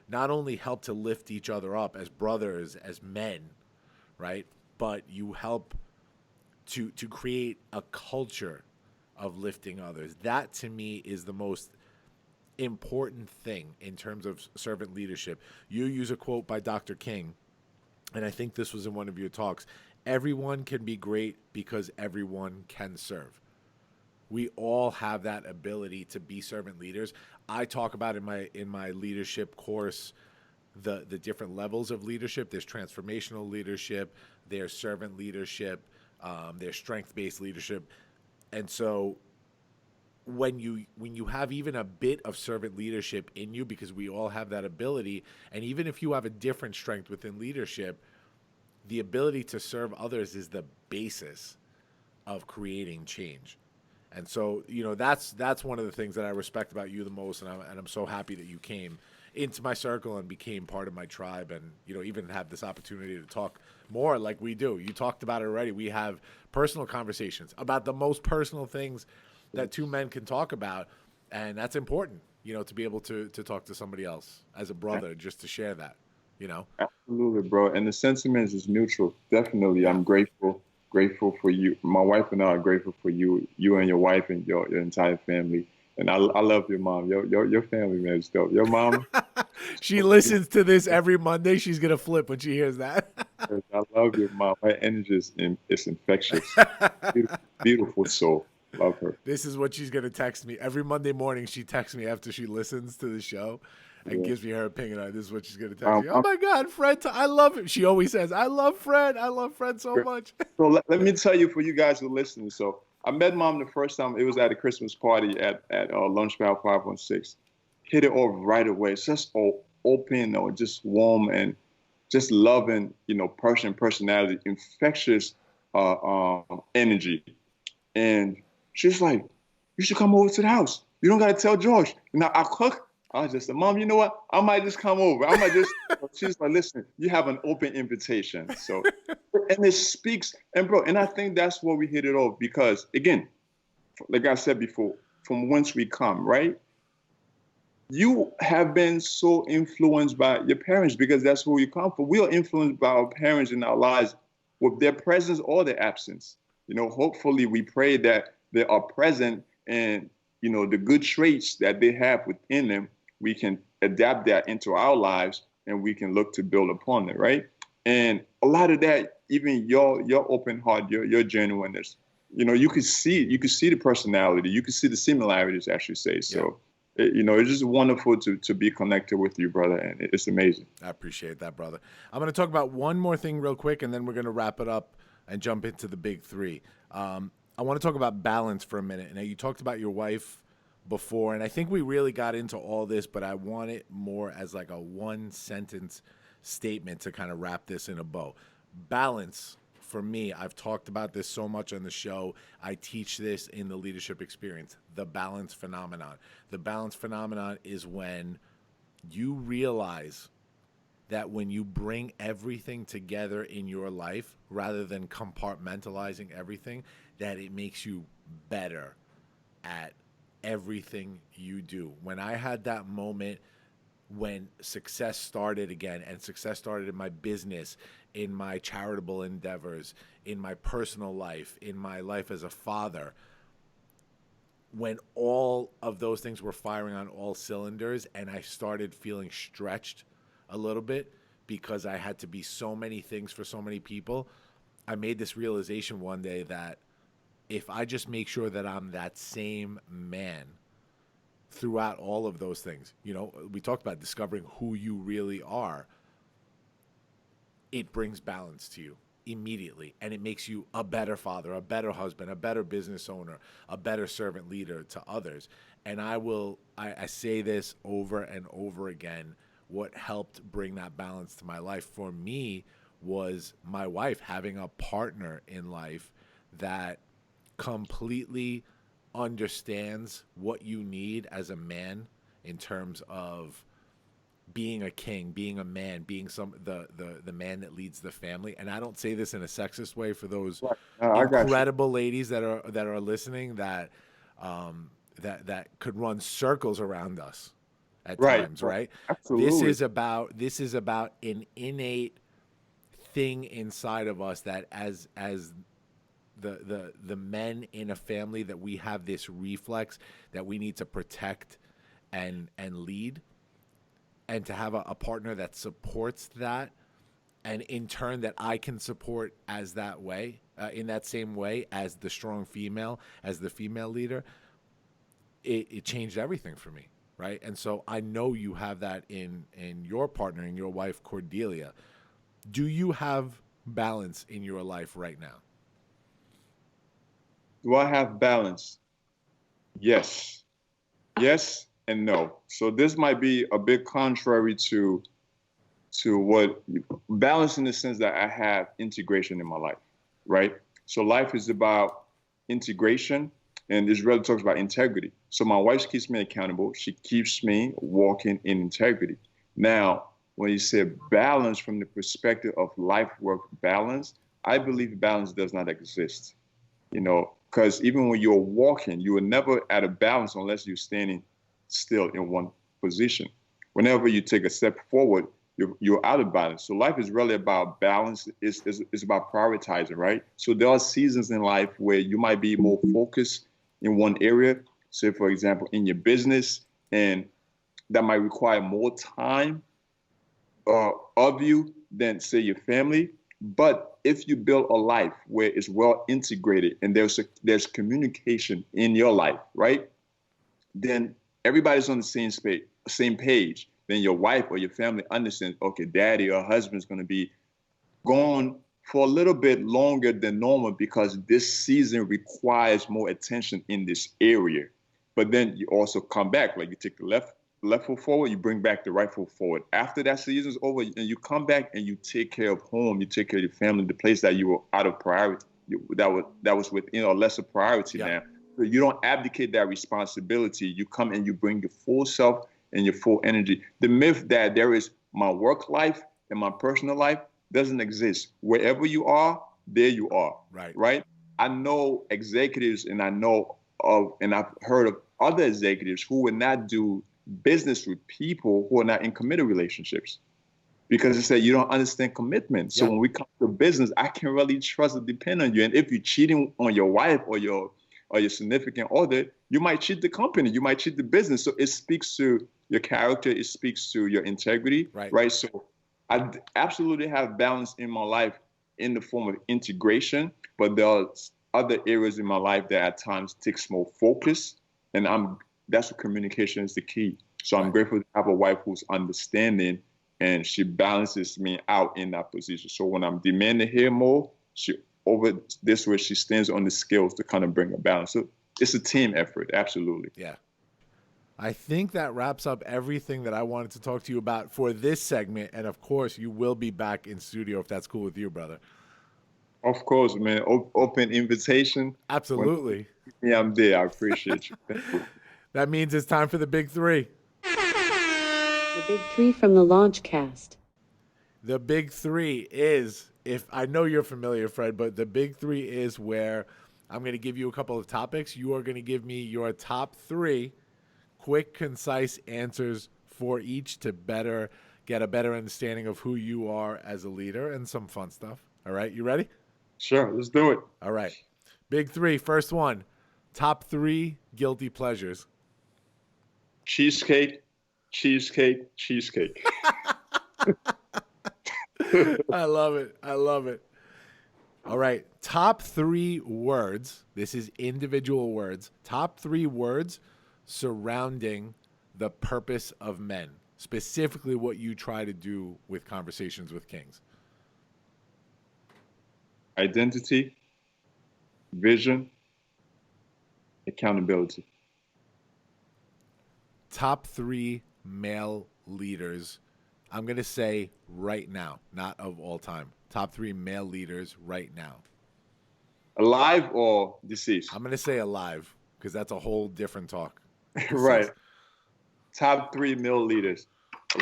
not only help to lift each other up as brothers, as men, right? But you help to create a culture of lifting others. That, to me, is the most important thing in terms of servant leadership. You use a quote by Dr. King, and I think this was in one of your talks. Everyone can be great because everyone can serve. We all have that ability to be servant leaders. I talk about in my leadership course the different levels of leadership. There's transformational leadership, there's servant leadership, there's strength-based leadership. And so when you have even a bit of servant leadership in you, because we all have that ability, and even if you have a different strength within leadership, the ability to serve others is the basis of creating change. And so, that's one of the things that I respect about you the most, and I'm so happy that you came into my circle and became part of my tribe, and even have this opportunity to talk more like we do. You talked about it already. We have personal conversations about the most personal things that two men can talk about, and that's important, to be able to talk to somebody else as a brother, just to share that, Absolutely, bro. And the sentiment is mutual. Definitely, yeah. I'm grateful for you. My wife and I are grateful for you and your wife and your entire family. And I love your mom. Your family, man, is dope. Your mom. She listens to this every Monday. She's going to flip when she hears that. I love your mom. Her energy is infectious. Beautiful soul. Love her. This is what she's going to text me. Every Monday morning, she texts me after she listens to the show and gives me her opinion on it. This is what she's going to text me. Oh, my God, Fred, I love him. She always says, I love Fred. I love Fred so much. So let me tell you, for you guys who are listening. So I met Mom the first time. It was at a Christmas party at Launchcast 516. Hit it off right away. It's just all open or just warm and just loving, personality, infectious energy. And she's like, you should come over to the house. You don't got to tell George. I cook. I just said, Mom, you know what? I might just come over. She's like, listen, you have an open invitation. So, and it speaks, and I think that's where we hit it off, because again, like I said before, from whence we come, right? You have been so influenced by your parents because that's where we come from. We are influenced by our parents in our lives with their presence or their absence. Hopefully we pray that they are present and, the good traits that they have within them, we can adapt that into our lives and we can look to build upon it, right? And a lot of that, even your open heart, your genuineness, you could see the personality, you could see the similarities, I should say. So, it's just wonderful to be connected with you, brother, and it's amazing. I appreciate that, brother. I'm going to talk about one more thing real quick, and then we're going to wrap it up and jump into the big three. I want to talk about balance for a minute. Now, you talked about your wife before, and I think we really got into all this, but I want it more as like a one-sentence statement to kind of wrap this in a bow. Balance, for me, I've talked about this so much on the show. I teach this in the leadership experience, the balance phenomenon. The balance phenomenon is when you realize that when you bring everything together in your life, rather than compartmentalizing everything, that it makes you better at everything you do. When I had that moment when success started again, and success started in my business, in my charitable endeavors, in my personal life, in my life as a father, when all of those things were firing on all cylinders and I started feeling stretched a little bit because I had to be so many things for so many people, I made this realization one day that if I just make sure that I'm that same man throughout all of those things, we talked about discovering who you really are, it brings balance to you immediately, and it makes you a better father, a better husband, a better business owner, a better servant leader to others. And I say this over and over again, what helped bring that balance to my life for me was my wife, having a partner in life that completely understands what you need as a man in terms of being a king, being a man, being the man that leads the family. And I don't say this in a sexist way for those incredible ladies that are listening that could run circles around us at times, right? Absolutely. This is about an innate thing inside of us that as the men in a family, that we have this reflex that we need to protect and lead, and to have a partner that supports that, and in turn that I can support as that way, in that same way as the strong female, as the female leader, it changed everything for me, right? And so I know you have that in your partner, in your wife, Cordelia. Do you have balance in your life right now? Do I have balance? Yes. Yes and no. So this might be a bit contrary to what balance, in the sense that I have integration in my life, right? So life is about integration, and this really talks about integrity. So my wife keeps me accountable. She keeps me walking in integrity. Now, when you say balance from the perspective of life-work balance, I believe balance does not exist, because even when you're walking, you are never at a balance unless you're standing still in one position. Whenever you take a step forward, you're out of balance. So life is really about balance. It's about prioritizing, right? So there are seasons in life where you might be more focused in one area. Say, for example, in your business, and that might require more time of you than, say, your family. But if you build a life where it's well integrated and there's communication in your life, right? Then everybody's on the same page. Then your wife or your family understands, okay, daddy or husband's going to be gone for a little bit longer than normal because this season requires more attention in this area. But then you also come back, like you take the left foot forward, you bring back the right foot forward. After that season's over, and you come back and you take care of home, you take care of your family, the place that you were out of priority, that was within a lesser priority now. So you don't abdicate that responsibility. You come and you bring your full self and your full energy. The myth that there is my work life and my personal life doesn't exist. Wherever you are, there you are. Right? I know executives, and I've heard of other executives who would not do business with people who are not in committed relationships, because they say you don't understand commitment. So when we come to business, I can really trust and depend on you. And if you're cheating on your wife or your significant other, you might cheat the company, you might cheat the business. So it speaks to your character, it speaks to your integrity, right? So I absolutely have balance in my life in the form of integration, but there are other areas in my life that at times takes more focus, and that's what communication is the key. So I'm grateful to have a wife who's understanding, and she balances me out in that position. So when I'm demanding to hear more, she over this way she stands on the scales to kind of bring a balance. So it's a team effort, absolutely. Yeah. I think that wraps up everything that I wanted to talk to you about for this segment. And of course, you will be back in studio if that's cool with you, brother. Of course, man. Open invitation. Absolutely. Yeah, I'm there. I appreciate you. Thank you. That means it's time for the big three. The big three from the Launchcast. The big three is, if I know you're familiar, Fred, but the big three is where I'm going to give you a couple of topics. You are going to give me your top three quick, concise answers for each to get a better understanding of who you are as a leader and some fun stuff. All right, you ready? Sure, let's do it. All right. Big three. First one, top three guilty pleasures. Cheesecake, cheesecake, cheesecake. I love it. I love it. All right. Top three words. This is individual words. Top three words surrounding the purpose of men, specifically what you try to do with Conversations with Kings. Identity, vision, accountability. Top three male leaders. I'm going to say right now, not of all time. Top three male leaders right now. Alive or deceased? I'm going to say alive because that's a whole different talk. Right. Top three male leaders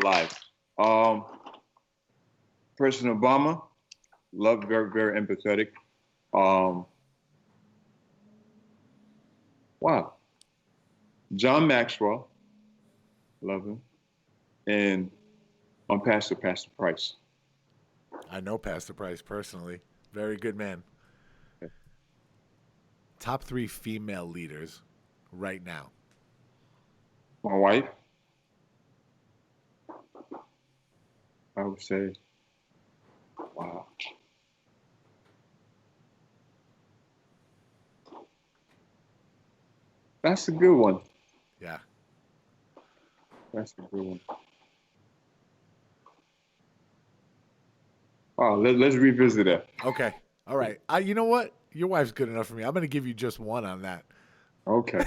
alive. President Obama, love, very, very empathetic. Wow. John Maxwell, love him. And Pastor Price. I know Pastor Price personally. Very good man. Okay. Top three female leaders right now. My wife, I would say, wow. That's a good one. Yeah. That's a good one. Wow, let's revisit that. Okay. All right. You know what? Your wife's good enough for me. I'm going to give you just one on that. Okay.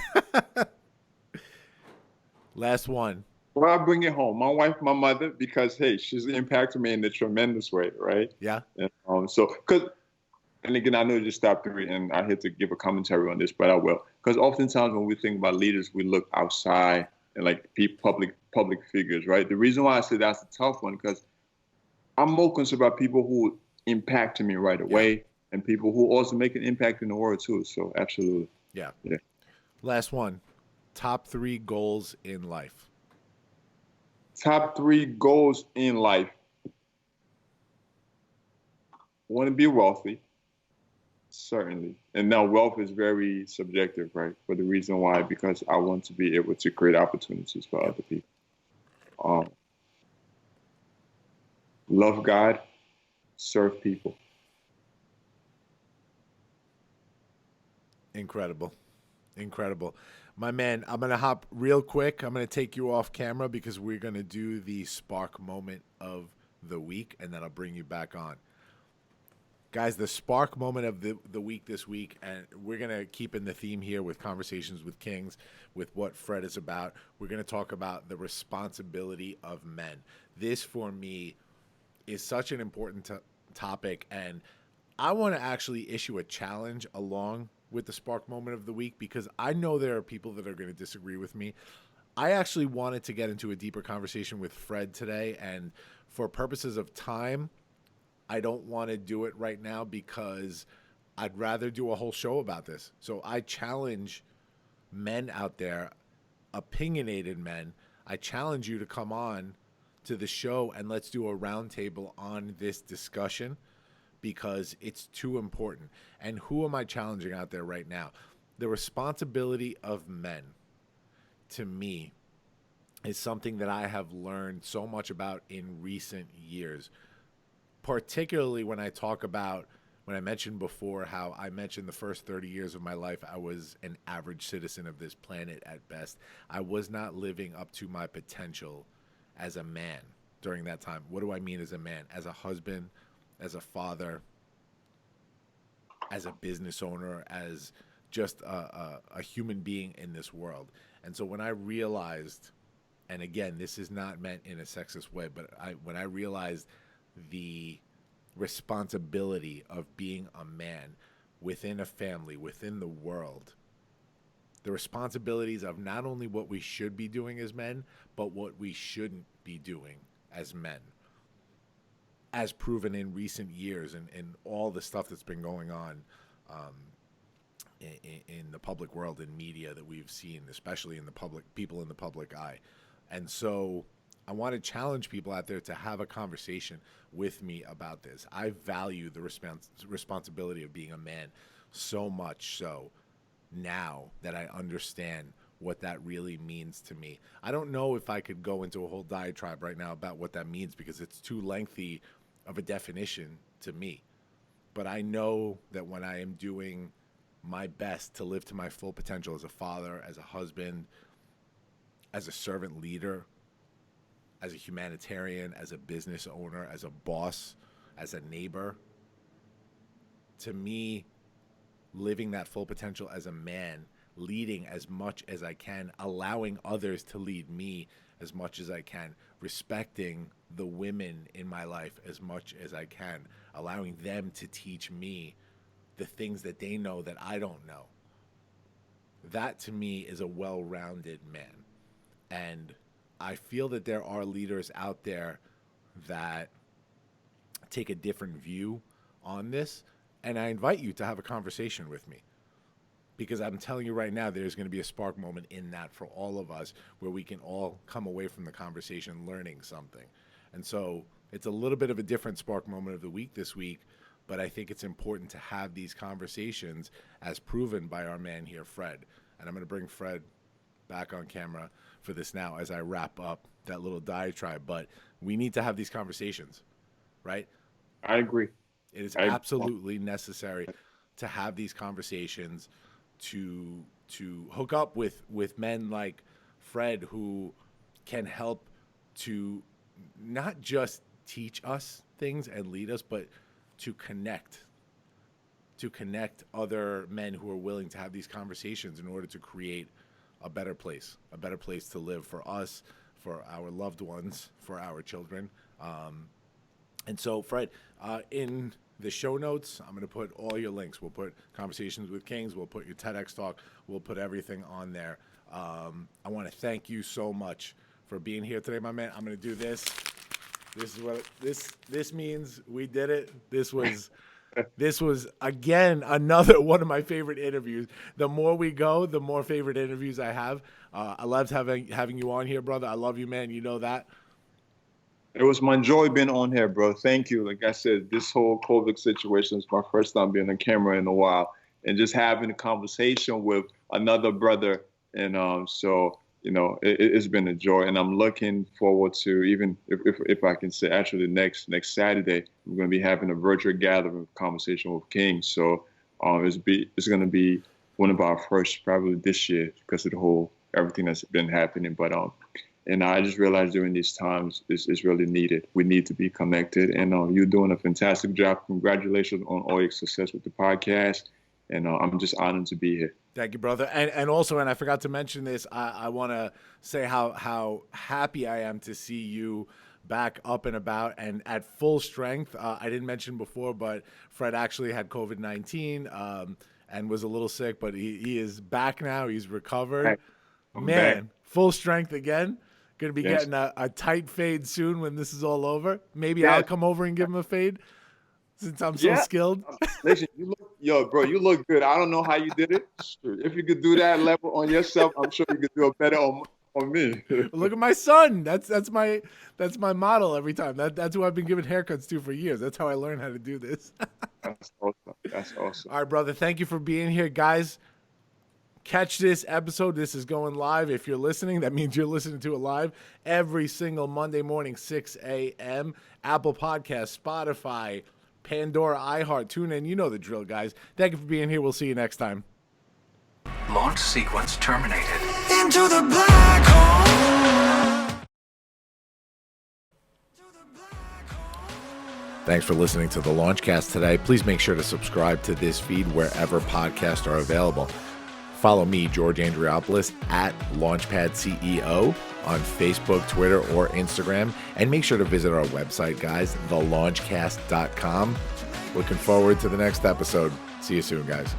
Last one. Well, I bring it home. My wife, my mother, because, hey, she's impacted me in a tremendous way, right? Yeah. And, and again, I know you just stopped three, and I hate to give a commentary on this, but I will. Because oftentimes when we think about leaders, we look outside and like public figures, right? The reason why I say that's a tough one, because I'm more concerned about people who impact me right away and people who also make an impact in the world too. So absolutely. Yeah. Yeah. Last one. Top three goals in life. Top three goals in life. Want to be wealthy, certainly. And now wealth is very subjective, right? For the reason why, because I want to be able to create opportunities for other people. Love God, serve people. Incredible. My man, I'm going to hop real quick. I'm going to take you off camera because we're going to do the spark moment of the week, and then I'll bring you back on. Guys, the spark moment of the week this week, and we're going to keep in the theme here with Conversations with Kings, with what Fred is about. We're going to talk about the responsibility of men. This, for me, is such an important topic, and I want to actually issue a challenge along with the spark moment of the week because I know there are people that are going to disagree with me. I actually wanted to get into a deeper conversation with Fred today, and for purposes of time, I don't want to do it right now because I'd rather do a whole show about this. So I challenge men out there, opinionated men, I challenge you to come on to the show and let's do a roundtable on this discussion because it's too important. And who am I challenging out there right now? The responsibility of men, to me, is something that I have learned so much about in recent years, particularly when I talk about when I mentioned before how I mentioned the first 30 years of my life, I was an average citizen of this planet at best. I was not living up to my potential as a man during that time. What do I mean as a man? As a husband, as a father, as a business owner, as just a human being in this world. And so when I realized, and again, this is not meant in a sexist way, but when I realized the responsibility of being a man within a family, within the world, the responsibilities of not only what we should be doing as men, but what we shouldn't be doing as men, as proven in recent years and all the stuff that's been going on in the public world, in media that we've seen, especially in the public, people in the public eye. And so I want to challenge people out there to have a conversation with me about this. I value the responsibility of being a man so much so now that I understand what that really means to me. I don't know if I could go into a whole diatribe right now about what that means because it's too lengthy of a definition to me. But I know that when I am doing my best to live to my full potential as a father, as a husband, as a servant leader, as a humanitarian, as a business owner, as a boss, as a neighbor, to me, living that full potential as a man, leading as much as I can, allowing others to lead me as much as I can, respecting the women in my life as much as I can, allowing them to teach me the things that they know that I don't know. That to me is a well-rounded man. And I feel that there are leaders out there that take a different view on this. And I invite you to have a conversation with me. Because I'm telling you right now, there's going to be a spark moment in that for all of us where we can all come away from the conversation learning something. And so it's a little bit of a different spark moment of the week this week, but I think it's important to have these conversations as proven by our man here, Fred. And I'm going to bring Fred back on camera for this now as I wrap up that little diatribe. But we need to have these conversations, right? I agree. It is absolutely necessary to have these conversations, to hook up with men like Fred who can help to not just teach us things and lead us, but to connect other men who are willing to have these conversations in order to create a better place to live for us, for our loved ones, for our children. And so, Fred, in the show notes, I'm going to put all your links. We'll put Conversations with Kings. We'll put your TEDx talk. We'll put everything on there. I want to thank you so much for being here today, my man. I'm going to do this. This is what this means. We did it. This was again another one of my favorite interviews. The more we go, the more favorite interviews I have. I loved having you on here, brother. I love you, man. You know that. It was my joy being on here, bro. Thank you. Like I said, this whole COVID situation is my first time being on camera in a while, and just having a conversation with another brother. And so, you know, it's been a joy, and I'm looking forward to, even if I can say, actually next Saturday, we're going to be having a virtual gathering conversation with King. So it's going to be one of our first probably this year because of the whole everything that's been happening. But and I just realized during these times is really needed. We need to be connected, and you're doing a fantastic job. Congratulations on all your success with the podcast, and I'm just honored to be here. Thank you, brother. And also, and I forgot to mention this, I want to say how happy I am to see you back up and about and at full strength. I didn't mention before, but Fred actually had COVID-19 and was a little sick, but he is back now. He's recovered. I'm Man, back. Full strength again. Going to be Yes. getting a tight fade soon when this is all over. Maybe Yeah. I'll come over and give him a fade since I'm so skilled. Listen, bro, you look good. I don't know how you did it. If you could do that level on yourself, I'm sure you could do it better on me. Look at my son. That's my model every time. That's who I've been giving haircuts to for years. That's how I learned how to do this. That's awesome. All right, brother. Thank you for being here, guys. Catch this episode. This is going live. If you're listening, that means you're listening to it live every single Monday morning, 6 a.m. Apple Podcasts, Spotify, Pandora, iHeart, TuneIn. You know the drill, guys. Thank you for being here. We'll see you next time. Launch sequence terminated. Into the black hole. Thanks for listening to the Launchcast today. Please make sure to subscribe to this feed wherever podcasts are available. Follow me, George Andriopoulos, at Launchpad CEO on Facebook, Twitter, or Instagram. And make sure to visit our website, guys, thelaunchcast.com. Looking forward to the next episode. See you soon, guys.